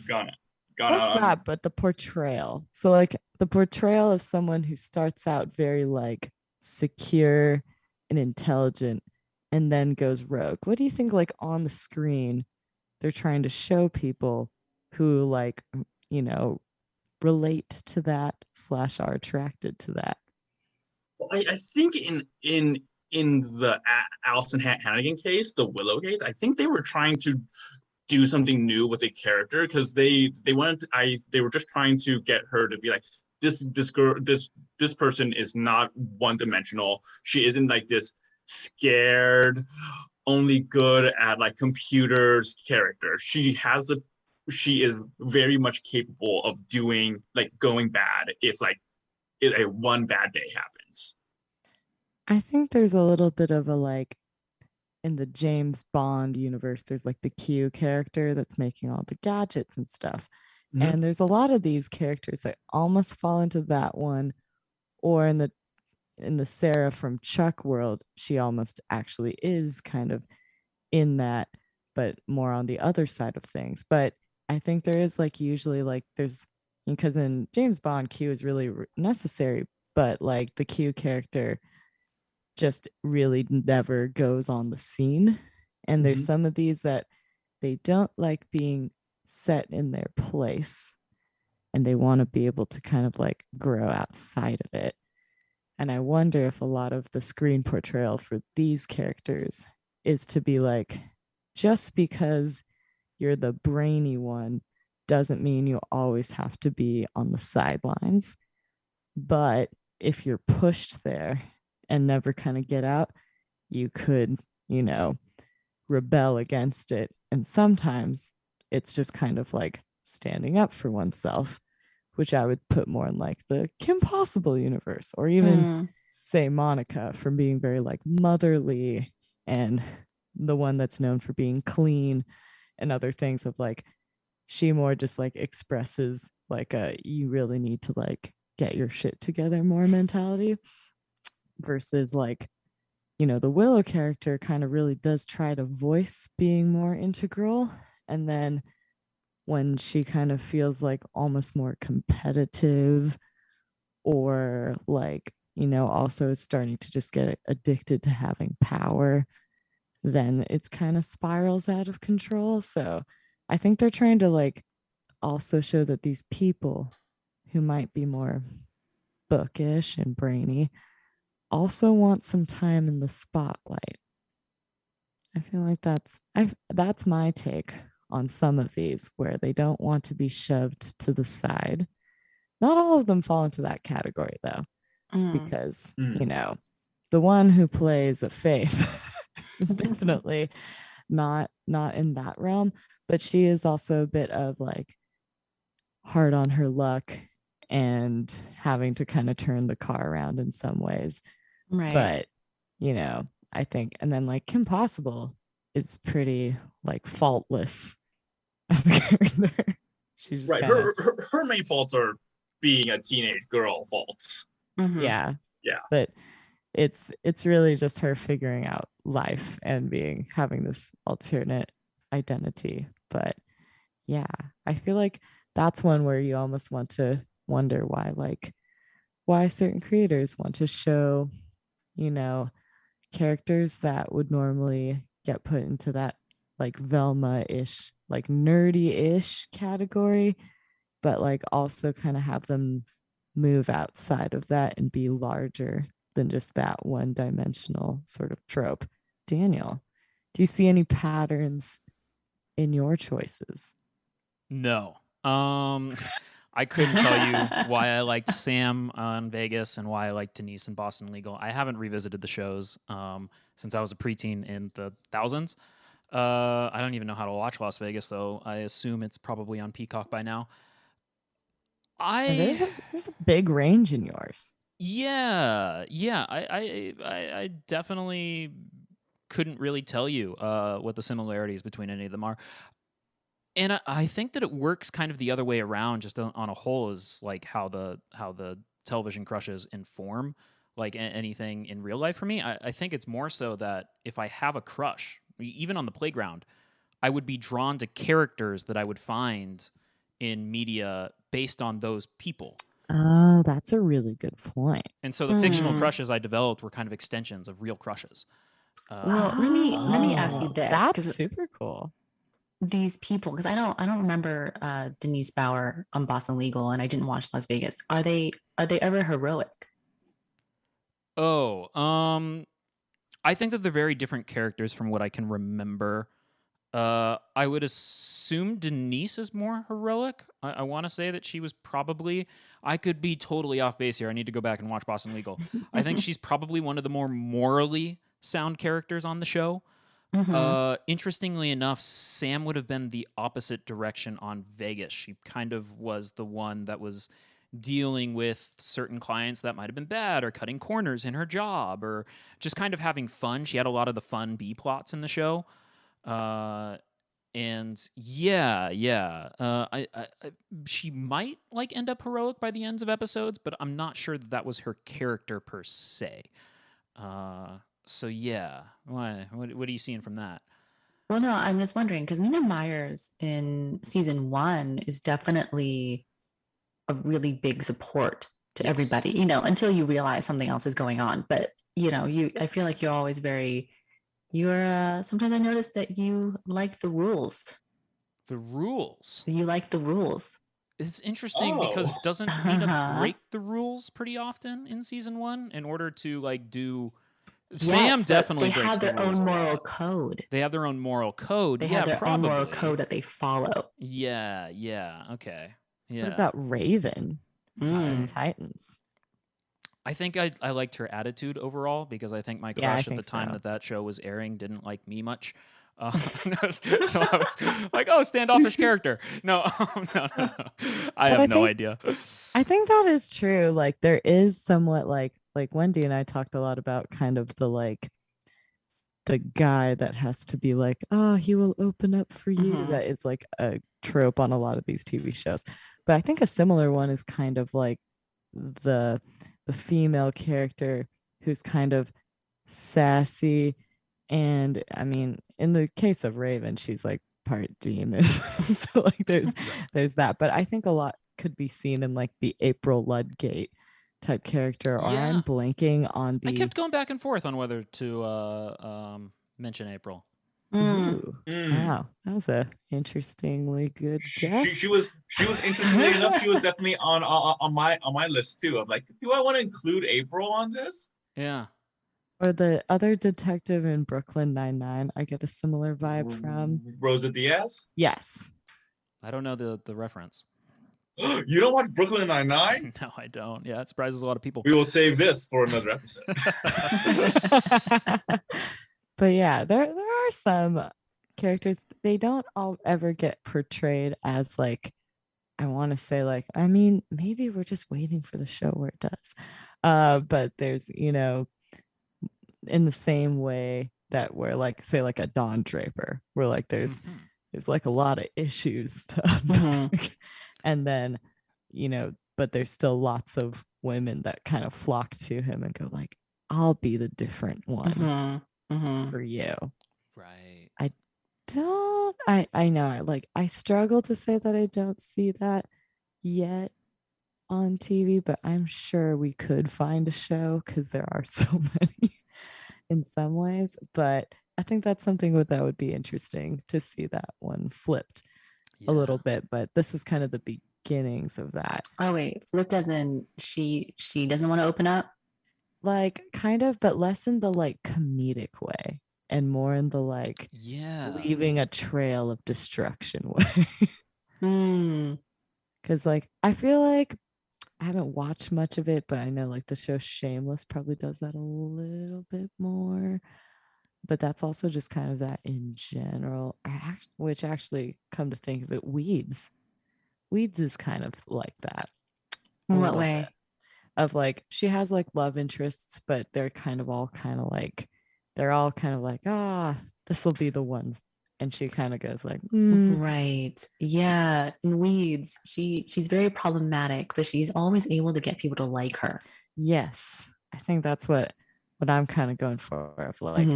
on but the portrayal. So like the portrayal of someone who starts out very like secure and intelligent and then goes rogue. What do you think like on the screen they're trying to show people who like, you know, relate to that / are attracted to that? I think in the Allison Hannigan case, the Willow case, I think they were trying to do something new with a character because they were just trying to get her to be like this person is not one dimensional. She isn't like this scared, only good at like computers character. She is very much capable of doing like going bad if a one bad day happens. I think there's a little bit of a like in the James Bond universe, there's like the Q character that's making all the gadgets and stuff. Mm-hmm. And there's a lot of these characters that almost fall into that one, or in the Sarah from Chuck world, she almost actually is kind of in that, but more on the other side of things. But I think there is like usually like there's, because in James Bond, Q is really necessary, but like the Q character just really never goes on the scene. And there's some of these that they don't like being set in their place and they want to be able to kind of like grow outside of it. And I wonder if a lot of the screen portrayal for these characters is to be like, just because you're the brainy one doesn't mean you always have to be on the sidelines. But if you're pushed there and never kind of get out, you could, rebel against it. And sometimes it's just kind of like standing up for oneself, which I would put more in like the Kim Possible universe, or even say Monica from being very like motherly, and the one that's known for being clean and other things of like, she more just like expresses like you really need to like get your shit together more mentality, versus like, the Willow character kind of really does try to voice being more integral. And then when she kind of feels like almost more competitive, or like, also starting to just get addicted to having power, then it kind of spirals out of control. So I think they're trying to like also show that these people who might be more bookish and brainy also want some time in the spotlight. I feel like that's my take on some of these, where they don't want to be shoved to the side. Not all of them fall into that category though, because the one who plays a Faith is definitely not in that realm, but she is also a bit of like hard on her luck and having to kind of turn the car around in some ways. Right. But, I think, and then like Kim Possible is pretty like faultless as a character. She's right. Her main faults are being a teenage girl faults. Mm-hmm. Yeah. But it's really just her figuring out life and having this alternate identity. But yeah, I feel like that's one where you almost want to wonder why certain creators want to show, characters that would normally get put into that like Velma-ish, like nerdy-ish category, but like also kind of have them move outside of that and be larger than just that one-dimensional sort of trope. Daniel, do you see any patterns in your choices? No. I couldn't tell you why I liked Sam on Vegas and why I liked Denise in Boston Legal. I haven't revisited the shows since I was a preteen in the thousands. I don't even know how to watch Las Vegas, though. I assume it's probably on Peacock by now. There's a big range in yours. Yeah. I definitely couldn't really tell you what the similarities between any of them are. And I think that it works kind of the other way around, just on a whole, is like how the television crushes inform like anything in real life for me. I think it's more so that if I have a crush, even on the playground, I would be drawn to characters that I would find in media based on those people. Oh, that's a really good point. And so the fictional crushes I developed were kind of extensions of real crushes. Well, let me ask you this. That's super cool. These people, because I don't remember Denise Bauer on Boston Legal, and I didn't watch Las Vegas. Are they ever heroic? I think that they're very different characters from what I can remember. I would assume Denise is more heroic. I want to say that she was probably, I could be totally off base here. I need to go back and watch Boston Legal. I think she's probably one of the more morally sound characters on the show. Mm-hmm. Interestingly enough, Sam would have been the opposite direction on Vegas. She kind of was the one that was dealing with certain clients that might have been bad or cutting corners in her job or just kind of having fun. She had a lot of the fun B plots in the show. She might like end up heroic by the ends of episodes, but I'm not sure that was her character per se. So yeah, what are you seeing from that? Well, no, I'm just wondering because Nina Myers in season 1 is definitely a really big support to everybody, until you realize something else is going on. But I feel like you're always sometimes I notice that you like the rules. The rules? You like the rules. It's interesting because doesn't Nina break the rules pretty often in season 1 in order to like do... Sam definitely breaks the rules. They have their own moral code. They have their own moral code. They have their own moral code that they follow. Yeah, okay. Yeah. What about Raven in Titans? I think I liked her attitude overall because I think my crush at the time that show was airing didn't like me much. So I was like, standoffish character. No. I have no idea. I think that is true. Like there is somewhat like Wendy and I talked a lot about kind of the guy that has to be like, oh, he will open up for you. Mm-hmm. That is like a trope on a lot of these TV shows. But I think a similar one is kind of like the female character who's kind of sassy. And I mean, in the case of Raven, she's like part demon. So like there's that. But I think a lot could be seen in like the April Ludgate type character, or I'm blanking on the... I kept going back and forth on whether to mention April. Wow, that was a interestingly good guess. She was interestingly enough, she was definitely on my list too. I'm like, do I want to include April on this? Yeah. Or the other detective in Brooklyn Nine-Nine, I get a similar vibe from Rosa Diaz. Yes. I don't know the reference. You don't watch Brooklyn Nine-Nine? No, I don't. Yeah, it surprises a lot of people. We will save this for another episode. But yeah, there are some characters, they don't all ever get portrayed as like, I want to say like, I mean, maybe we're just waiting for the show where it does. But there's, in the same way that we're like, say like a Dawn Draper, where like there's like a lot of issues to unpack. And then, but there's still lots of women that kind of flock to him and go like, I'll be the different one for you. Right. I know, I struggle to say that I don't see that yet on TV, but I'm sure we could find a show because there are so many in some ways. But I think that's something that would be interesting to see that one flipped a little bit. But this is kind of the beginnings of that. Oh wait, flipped as in she doesn't want to open up? Like kind of, but less in the like comedic way and more in the like leaving a trail of destruction way. Because like I feel like I haven't watched much of it, but I know like the show Shameless probably does that a little bit more. But that's also just kind of that in general, which actually, come to think of it, Weeds is kind of like that. In what way? Bit. Of like, she has like love interests, but they're kind of all kind of like, they're all kind of like, this will be the one. And she kind of goes like, Right. Yeah. In Weeds, she's very problematic, but she's always able to get people to like her. Yes. I think that's what I'm kind of going for. Of like,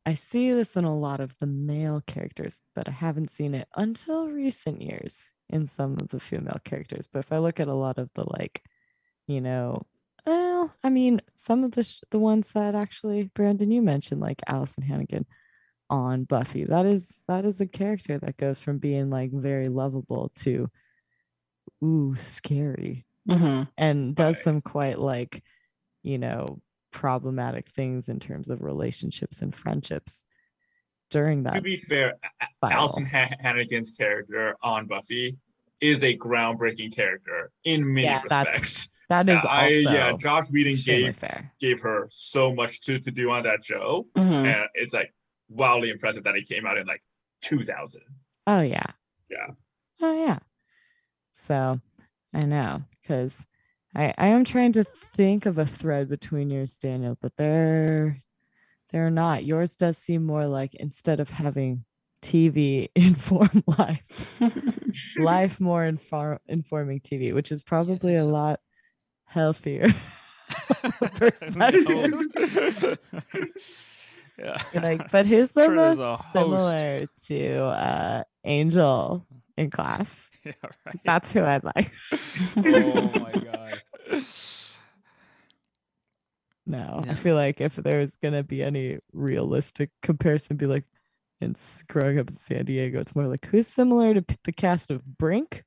I see this in a lot of the male characters, but I haven't seen it until recent years in some of the female characters. But if I look at a lot of the like, you know, well, I mean, some of the ones that actually, Brandon, you mentioned, like Allison Hannigan on Buffy, that is a character that goes from being like very lovable to scary, and does some quite like, you know, problematic things in terms of relationships and friendships during that. To be fair, Allison Hannigan's character on Buffy is a groundbreaking character in many respects. That is also Josh Whedon gave her so much to do on that show, and it's like wildly impressive that it came out in like 2000. Oh yeah. Yeah. Oh yeah. So I know, because I am trying to think of a thread between yours, Daniel, but they're not. Yours does seem more like, instead of having TV inform life more informing TV, which is probably a lot healthier perspective. Like, but who's the most similar to Angel in Class? Yeah, right. That's who I'd like. Oh my god. No, I feel like if there's gonna be any realistic comparison, be like, in growing up in San Diego, it's more like, who's similar to the cast of Brink?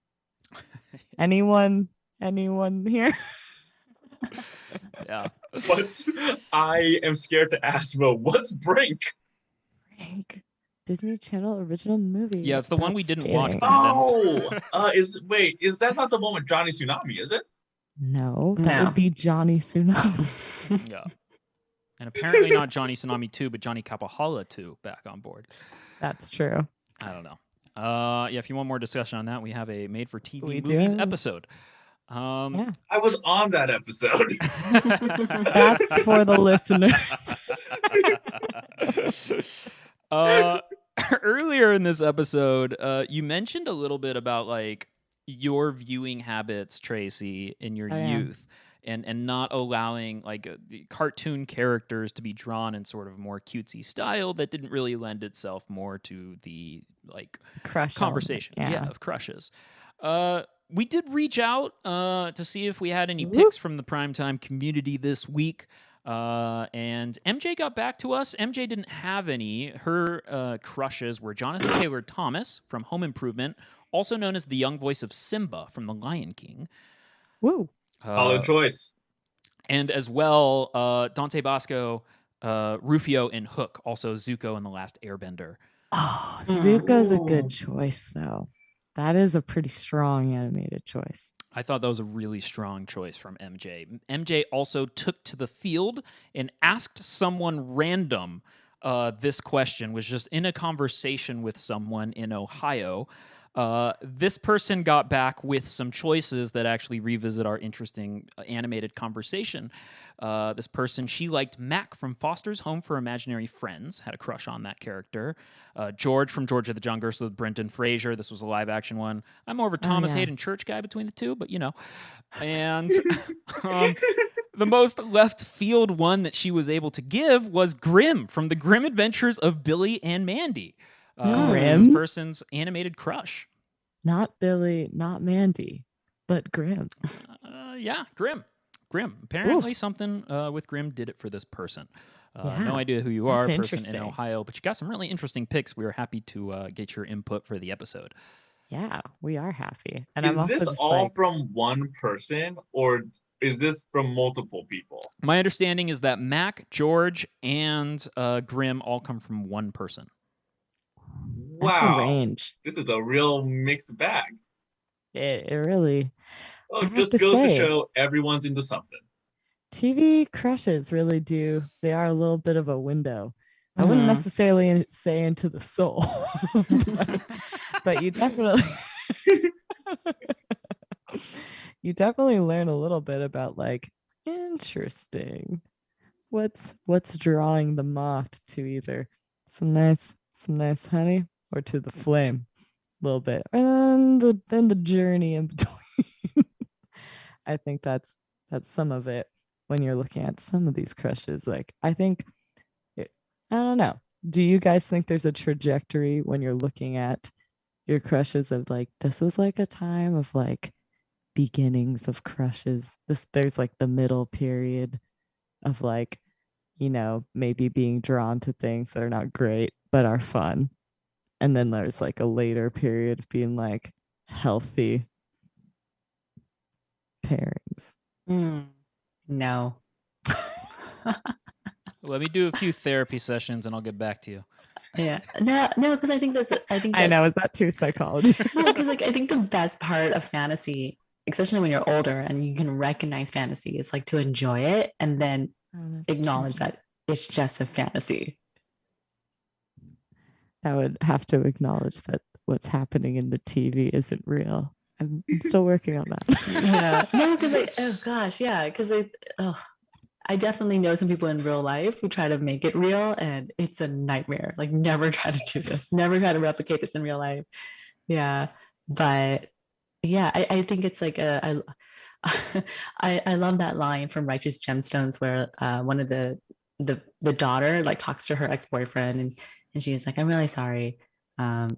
Anyone here? Yeah. But I am scared to ask, but what's Brink? Brink. Disney Channel original movie. Yeah, it's the one we didn't watch. Oh, is that not the one with Johnny Tsunami, is it? No, that would be Johnny Tsunami. Yeah. And apparently not Johnny Tsunami 2, but Johnny Capahala 2 back on board. That's true. I don't know. Yeah, if you want more discussion on that, we have a made-for-TV movies episode. Yeah. I was on that episode. That's for the listeners. Earlier in this episode, you mentioned a little bit about like your viewing habits, Tracy, in your youth, and not allowing like cartoon characters to be drawn in sort of more cutesy style that didn't really lend itself more to the like conversation of crushes. We did reach out to see if we had any picks from the primetime community this week. And MJ got back to us. MJ didn't have any. Her crushes were Jonathan Taylor Thomas from Home Improvement, also known as the young voice of Simba from The Lion King. Woo. Solid choice. And as well, Dante Bosco, Rufio in Hook, also Zuko in The Last Airbender. Oh, Zuko's a good choice, though. That is a pretty strong animated choice. I thought that was a really strong choice from MJ. MJ also took to the field and asked someone random this question, was just in a conversation with someone in Ohio. This person got back with some choices that actually revisit our interesting animated conversation. This person, she liked Mac from Foster's Home for Imaginary Friends, had a crush on that character. George from George of the Jungle, so Brendan Fraser. This was a live action one. I'm more of a Thomas Hayden Church guy between the two, but you know. And the most left field one that she was able to give was Grimm from The Grim Adventures of Billy and Mandy. This person's animated crush. Not Billy, not Mandy, but Grimm. Yeah, Grimm. Apparently something with Grimm did it for this person. No idea who you are, person in Ohio, but you got some really interesting picks. We were happy to get your input for the episode. Yeah, we are happy. And is I'm also this just all like, from one person, or is this from multiple people? My understanding is that Mac, George, and Grimm all come from one person. that's a Wow, range. this is a real mixed bag. It really. Oh, I it have just to goes to say, show everyone's into something. TV crushes really do. They are a little bit of a window. I wouldn't necessarily say into the soul, but you definitely you definitely learn a little bit about like, interesting. What's drawing the moth to either some nice honey or to the flame a little bit. And then the journey in between. I think that's some of it when you're looking at some of these crushes. Like I think I don't know. Do you guys think there's a trajectory when you're looking at your crushes of like this was like a time of like beginnings of crushes? There's like the middle period of like, maybe being drawn to things that are not great but are fun. And then there's like a later period of being like healthy pairings. No. Let me do a few therapy sessions and I'll get back to you. Yeah. No, because I think I know, is that too psychology? No, because like I think the best part of fantasy, especially when you're older and you can recognize fantasy, is like to enjoy it and then acknowledge that it's just a fantasy. I would have to acknowledge that what's happening in the TV isn't real. I'm still working on that. Yeah. No, because I definitely know some people in real life who try to make it real and it's a nightmare. Like never try to do this. Never try to replicate this in real life. Yeah. But yeah, I think it's like I love that line from Righteous Gemstones where one of the daughter like talks to her ex-boyfriend and she's like, I'm really sorry. I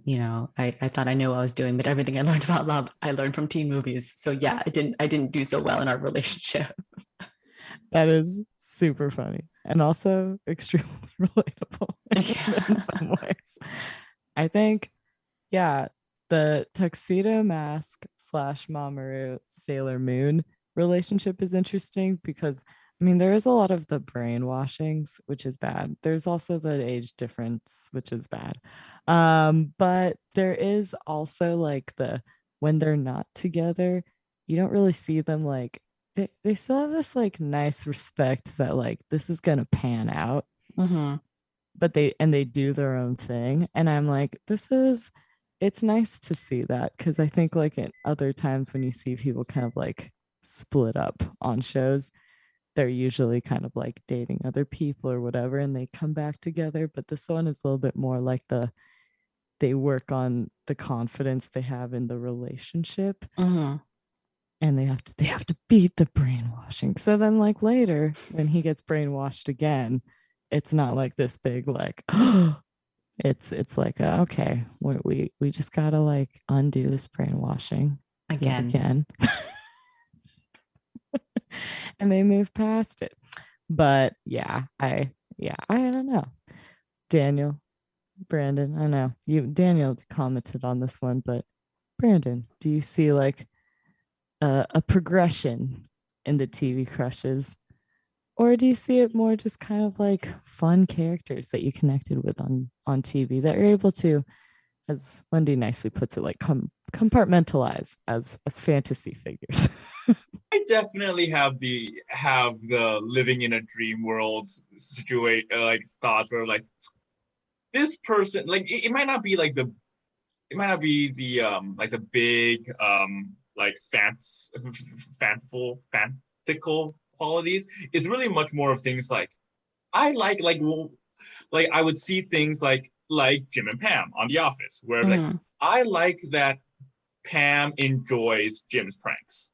thought I knew what I was doing, but everything I learned about love, I learned from teen movies. So yeah, I didn't do so well in our relationship. That is super funny and also extremely relatable in some ways. I think, yeah, the Tuxedo Mask / Mamoru Sailor Moon relationship is interesting because, I mean, there is a lot of the brainwashings, which is bad. There's also the age difference, which is bad. But there is also like when they're not together, you don't really see them like they still have this like nice respect that like this is gonna pan out. But they do their own thing. And I'm like, it's nice to see that because I think like at other times when you see people kind of like split up on shows, they're usually kind of like dating other people or whatever and they come back together. But this one is a little bit more like they work on the confidence they have in the relationship. And they have to beat the brainwashing. So then like later when he gets brainwashed again, it's not like this big like it's like okay, we just gotta like undo this brainwashing again. And they move past it. But yeah, I don't know. Daniel, Brandon, I know Daniel commented on this one, but Brandon, do you see like a progression in the TV crushes? Or do you see it more just kind of like fun characters that you connected with on TV that you're able to, as Wendy nicely puts it, like compartmentalize as fantasy figures? I definitely have the living in a dream world situation like thoughts where like this person like it might not be like the like the big like fanciful qualities. It's really much more of things like I like I would see things like Jim and Pam on The Office, where like I like that Pam enjoys Jim's pranks.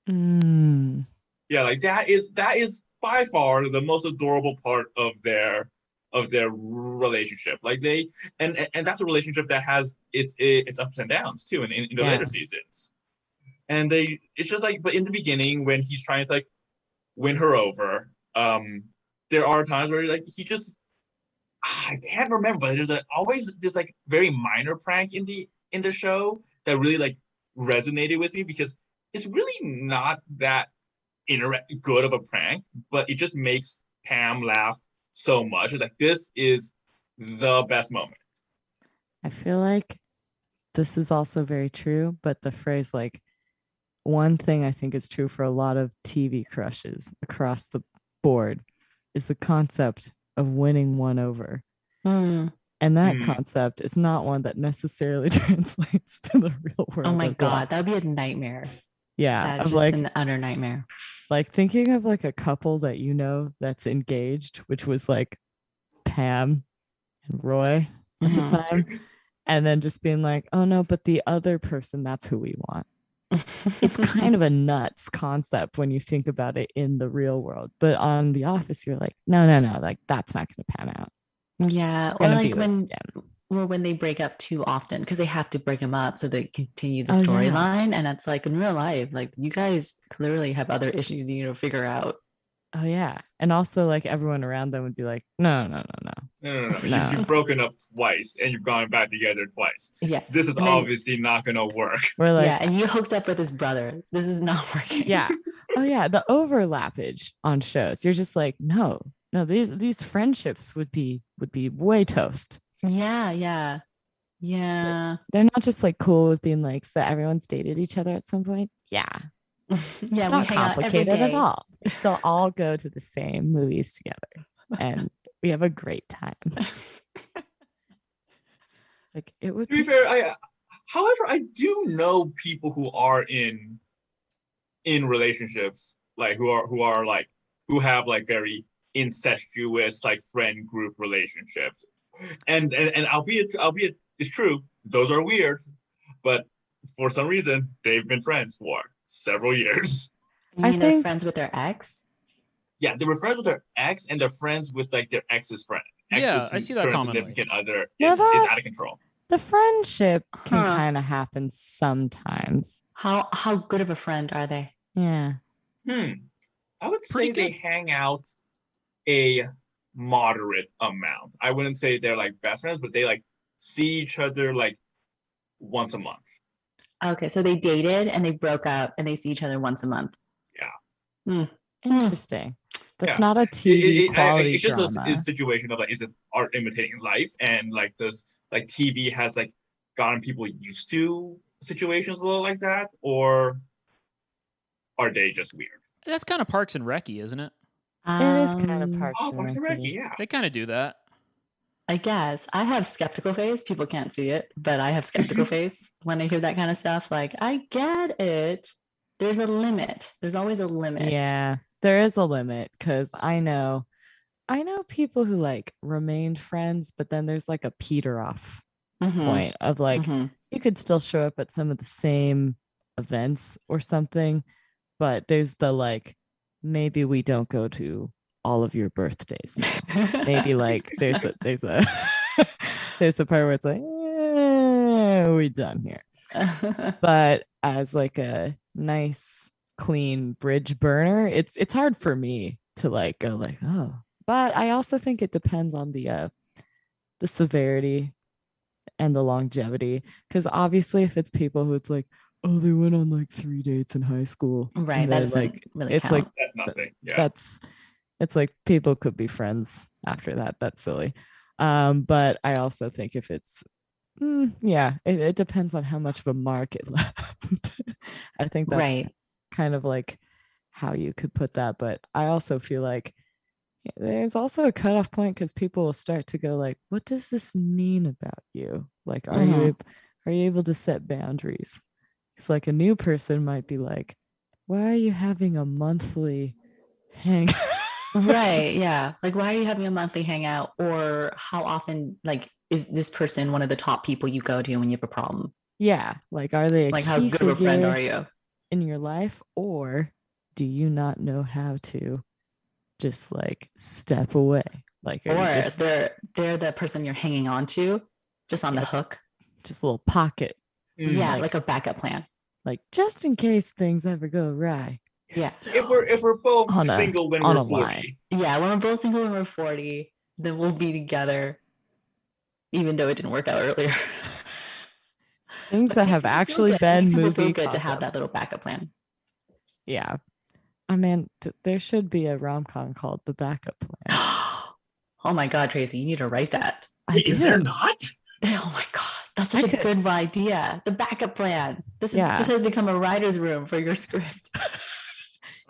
Yeah, like that is by far the most adorable part of their relationship. Like they and that's a relationship that has its ups and downs too in the later seasons. And it's just like, but in the beginning when he's trying to like win her over, there are times where like he just I can't remember, but there's always this like very minor prank in the show that really like resonated with me, because it's really not that good of a prank, but it just makes Pam laugh so much. It's like, this is the best moment. I feel like this is also very true, but the phrase like, one thing I think is true for a lot of TV crushes across the board is the concept of winning one over. And that concept is not one that necessarily translates to the real world. Oh my God, that would be a nightmare. Yeah. That's just like an utter nightmare. Like thinking of like a couple that you know that's engaged, which was like Pam and Roy at the time. And then just being like, oh no, but the other person, that's who we want. It's kind of a nuts concept when you think about it in the real world. But on The Office, you're like, no, like that's not going to pan out. Yeah. Or like when they break up too often, because they have to break them up so they continue the storyline. And it's like in real life, like you guys clearly have other issues you need to figure out. Oh yeah. And also like everyone around them would be like, no. You've broken up twice and you've gone back together twice. Yeah. This is obviously not gonna work. We're like, yeah, and you hooked up with his brother. This is not working. Yeah. Oh yeah. The overlappage on shows. You're just like, no, these friendships would be way toast. Yeah. They're not just like cool with being like, so everyone's dated each other at some point. Yeah. It's not complicated at all. We still all go to the same movies together and we have a great time. Like it would be fair. However, I do know people who are in relationships, like who have like very incestuous like friend group relationships, and albeit it's true, those are weird, but for some reason they've been friends for several years. You mean they're friends with their ex? Yeah, they were friends with their ex, and they're friends with like their ex's friend. Yeah, I see that commonly. Significant other is out of control. The friendship can kind of happen sometimes. How good of a friend are they? Yeah. I would say they hang out a moderate amount. I wouldn't say they're like best friends, but they like see each other like once a month. Okay, so they dated and they broke up and they see each other once a month. Yeah. Interesting. That's not a TV quality it's just drama. a situation of like, is it art imitating life? And like this, like TV has like gotten people used to situations a little like that, or are they just weird? That's kind of Parks and Rec, isn't it? It is kind of Parks and Rec. Yeah. They kind of do that. I guess I have skeptical face. People can't see it, but I have skeptical face when I hear that kind of stuff. Like, I get it. There's a limit. There's always a limit. Yeah, there is a limit, because I know people who like remained friends, but then there's like a peter off point of like, you could still show up at some of the same events or something, but there's the like, maybe we don't go to all of your birthdays now. Maybe like there's a there's the part where it's like, we done here. But as like a nice clean bridge burner, it's hard for me to like go like, oh. But I also think it depends on the severity and the longevity, because obviously if it's people who it's like, oh, they went on like 3 dates in high school, right? That's like really it's count. Like that's nothing. Yeah, it's like people could be friends after that. That's silly. But I also think if it's it depends on how much of a market left. I think that's kind of like how you could put that. But I also feel like there's also a cutoff point, because people will start to go like, what does this mean about you? Like, are you able to set boundaries? It's like a new person might be like, why are you having a monthly hang? Right. Yeah. Like, why are you having a monthly hangout? Or how often, like, is this person one of the top people you go to when you have a problem? Yeah. Like, are they like, how good of a friend are you in your life? Or do you not know how to just like step away? Like, or they're the person you're hanging on to, just on the hook, just a little pocket. Yeah, like a backup plan. Like, just in case things ever go right. Yeah. If we're both single when we're 40. Yeah, when we're both single when we're 40, then we'll be together, even though it didn't work out earlier. Things that have actually been movie feel good concepts. to have that little backup plan. Yeah. I mean, there should be a rom-com called The Backup Plan. Oh my God, Tracy, you need to write that. Is there not? Oh my God, that's such a good idea. The backup plan. This has become a writer's room for your script.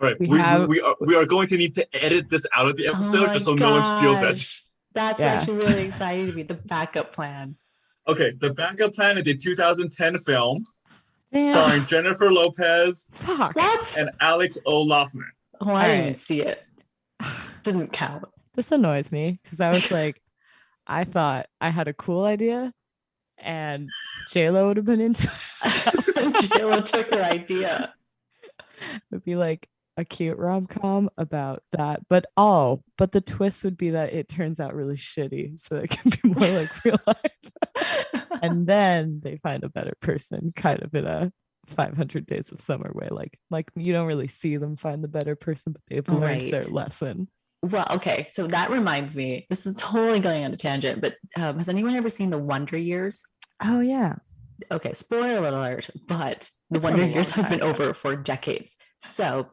All right, we are going to need to edit this out of the episode just so no one steals it. That's actually really exciting to me. The backup plan. Okay, The Backup Plan is a 2010 film starring Jennifer Lopez and Alex O'Loughlin. Oh, I didn't even see it. Didn't count. This annoys me because I was like, I thought I had a cool idea and J-Lo would have been into it. J-Lo took her idea. It'd be like a cute rom-com about that, but the twist would be that it turns out really shitty, so it can be more like real life. And then they find a better person, kind of in a 500 Days of Summer way. Like you don't really see them find the better person, but they've learned their lesson. Well, okay, so that reminds me, this is totally going on a tangent, but has anyone ever seen The Wonder Years? Oh, yeah. Okay, spoiler alert, but The Wonder Years have been over for decades. So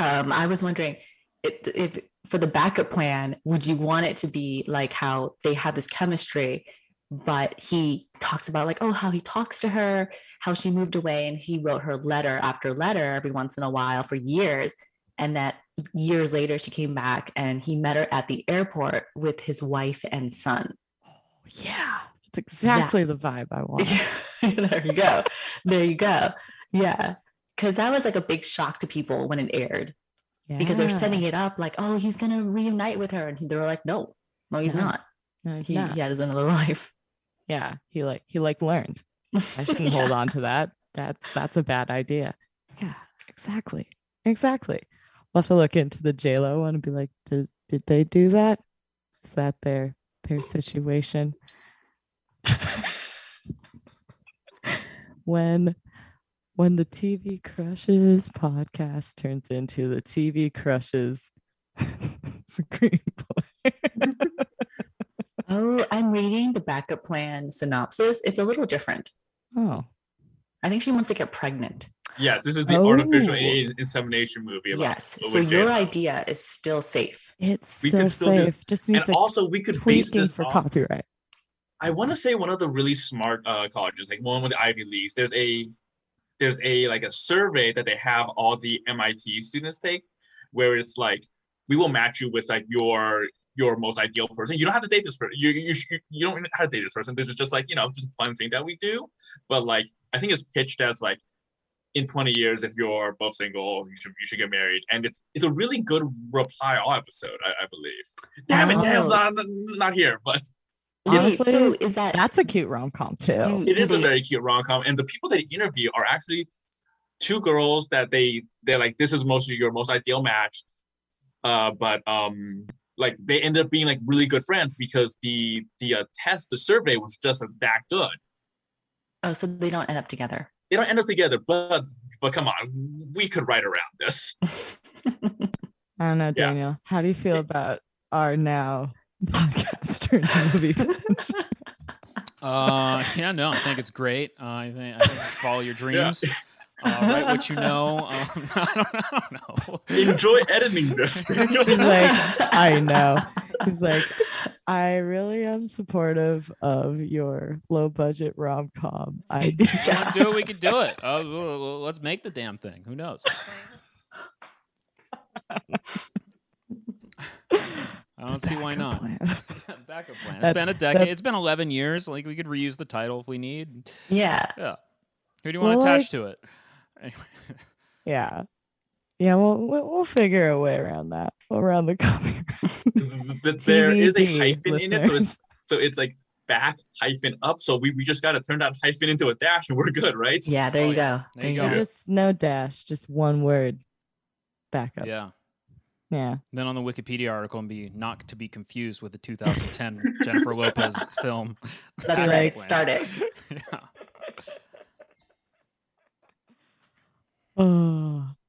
I was wondering, if for the backup plan, would you want it to be like how they have this chemistry, but he talks about like, how he talks to her, how she moved away, and he wrote her letter after letter every once in a while for years, and that years later she came back and he met her at the airport with his wife and son. Oh, yeah, it's exactly the vibe I want. There you go. Yeah, because that was like a big shock to people when it aired, because they're setting it up like, he's gonna reunite with her, and they were like, no, he's not. No, he's not. He has another life. Yeah, he learned. I shouldn't hold on to that. That's a bad idea. Yeah, exactly. We'll have to look into the J-Lo one and be like, did they do that? Is that their situation? When the TV Crushes podcast turns into the TV Crushes screenplay. I'm reading the backup plan synopsis. It's a little different. Oh. I think she wants to get pregnant. Yes, this is the artificial insemination movie. Yes, so your idea is still safe. It's still safe. Just needs and also we could base this for copyright. I want to say one of the really smart colleges, like one with the Ivy Leagues, there's a like a survey that they have all the MIT students take, where it's like, we will match you with like your most ideal person. You don't have to date this person. You don't have to date this person. This is just like, just a fun thing that we do. But like, I think it's pitched as like, in 20 years, if you're both single, you should get married. And it's a really good reply all episode, I believe. Damn it, Daniel's not here, but honestly, so that's a cute rom-com too. It is a very cute rom-com, and the people they interview are actually two girls that they're like, this is mostly your most ideal match, but like they ended up being like really good friends because the survey was just that good. Oh, so they don't end up together. They don't end up together, but come on, we could write around this. I don't know, Daniel. How do you feel about our now podcast turned movie? I think it's great. I think follow your dreams. Write what you know. I don't know. Enjoy editing this. He's like, I know. He's like, I really am supportive of your low budget rom-com idea. If you want to do it, we can do it. Let's make the damn thing. Who knows? I don't see why not. Backup plan. It's been a decade. It's been 11 years. Like, we could reuse the title if we need. Yeah. Who do you want to attach to it? Anyway. Yeah. We'll figure a way around that. Around the copyright. But there is a hyphen in it, so it's like back hyphen up. So we just got to turn that hyphen into a dash, and we're good, right? Yeah. There you go. There you go. Just no dash, just one word. Backup. Yeah. Yeah. Then on the Wikipedia article, and be not to be confused with the 2010 Jennifer Lopez film. That's right. Start it. Yeah.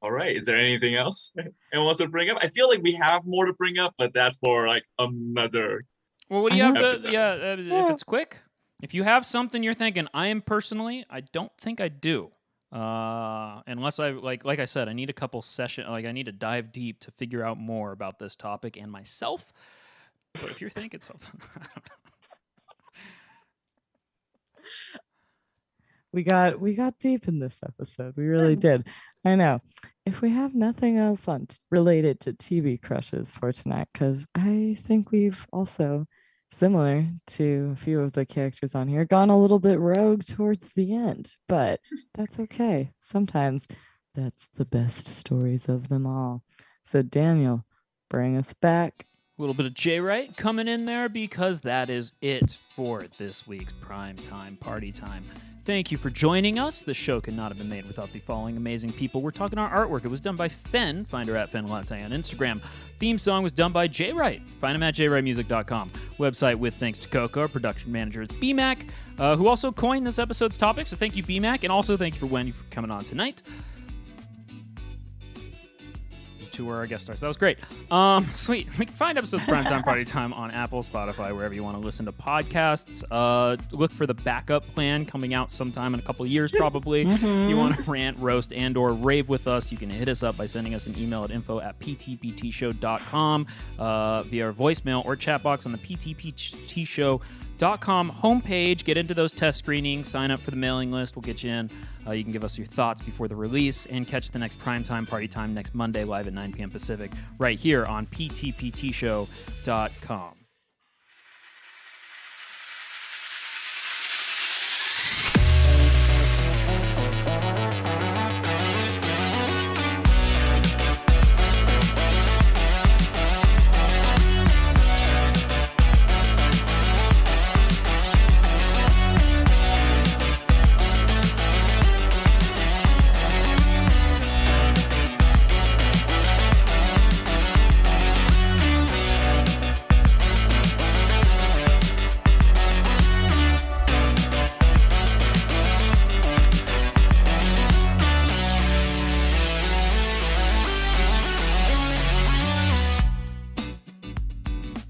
All right. Is there anything else anyone wants to bring up? I feel like we have more to bring up, but that's for like another. Well, what do you have to? If it's quick. If you have something you're thinking, I don't think I do. Unless like I said, I need a couple sessions. Like I need to dive deep to figure out more about this topic and myself. But if you're thinking something, I don't know. We got deep in this episode. We really did. I know. If we have nothing else related to TV crushes for tonight, because I think we've also, similar to a few of the characters on here, gone a little bit rogue towards the end, but that's okay. Sometimes that's the best stories of them all. So Daniel, bring us back. A little bit of J-Wright coming in there because that is it for this week's Prime Time Party Time. Thank you for joining us. The show could not have been made without the following amazing people. We're talking our artwork. It was done by Fen. Find her at FenLatte on Instagram. Theme song was done by J-Wright. Find him at jwrightmusic.com. Website with thanks to Coco. Our production manager is BMAC, who also coined this episode's topic. So thank you, BMAC. And also thank you for Wendy for coming on tonight. To our guest stars. That was great. Sweet. We can find episodes of Primetime Party Time on Apple, Spotify, wherever you want to listen to podcasts. Look for the backup plan coming out sometime in a couple of years, probably. You want to rant, roast, and or rave with us, you can hit us up by sending us an email at info@ptptshow.com via our voicemail or chat box on the ptptshow.com homepage. Get into those test screenings, sign up for the mailing list. We'll get you in. You can give us your thoughts before the release and catch the next Primetime Party Time next Monday live at 9 p.m. Pacific right here on ptptshow.com.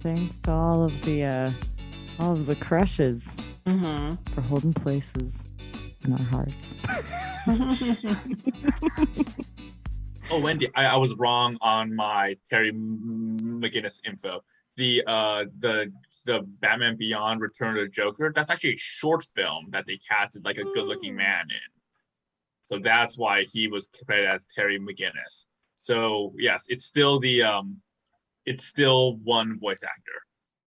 Thanks to all of the crushes for holding places in our hearts. Oh, Wendy, I was wrong on my Terry Mcginnis info. The Batman Beyond Return of the Joker, that's actually a short film that they casted like a good-looking man in. So that's why he was credited as Terry Mcginnis. So yes, it's still one voice actor.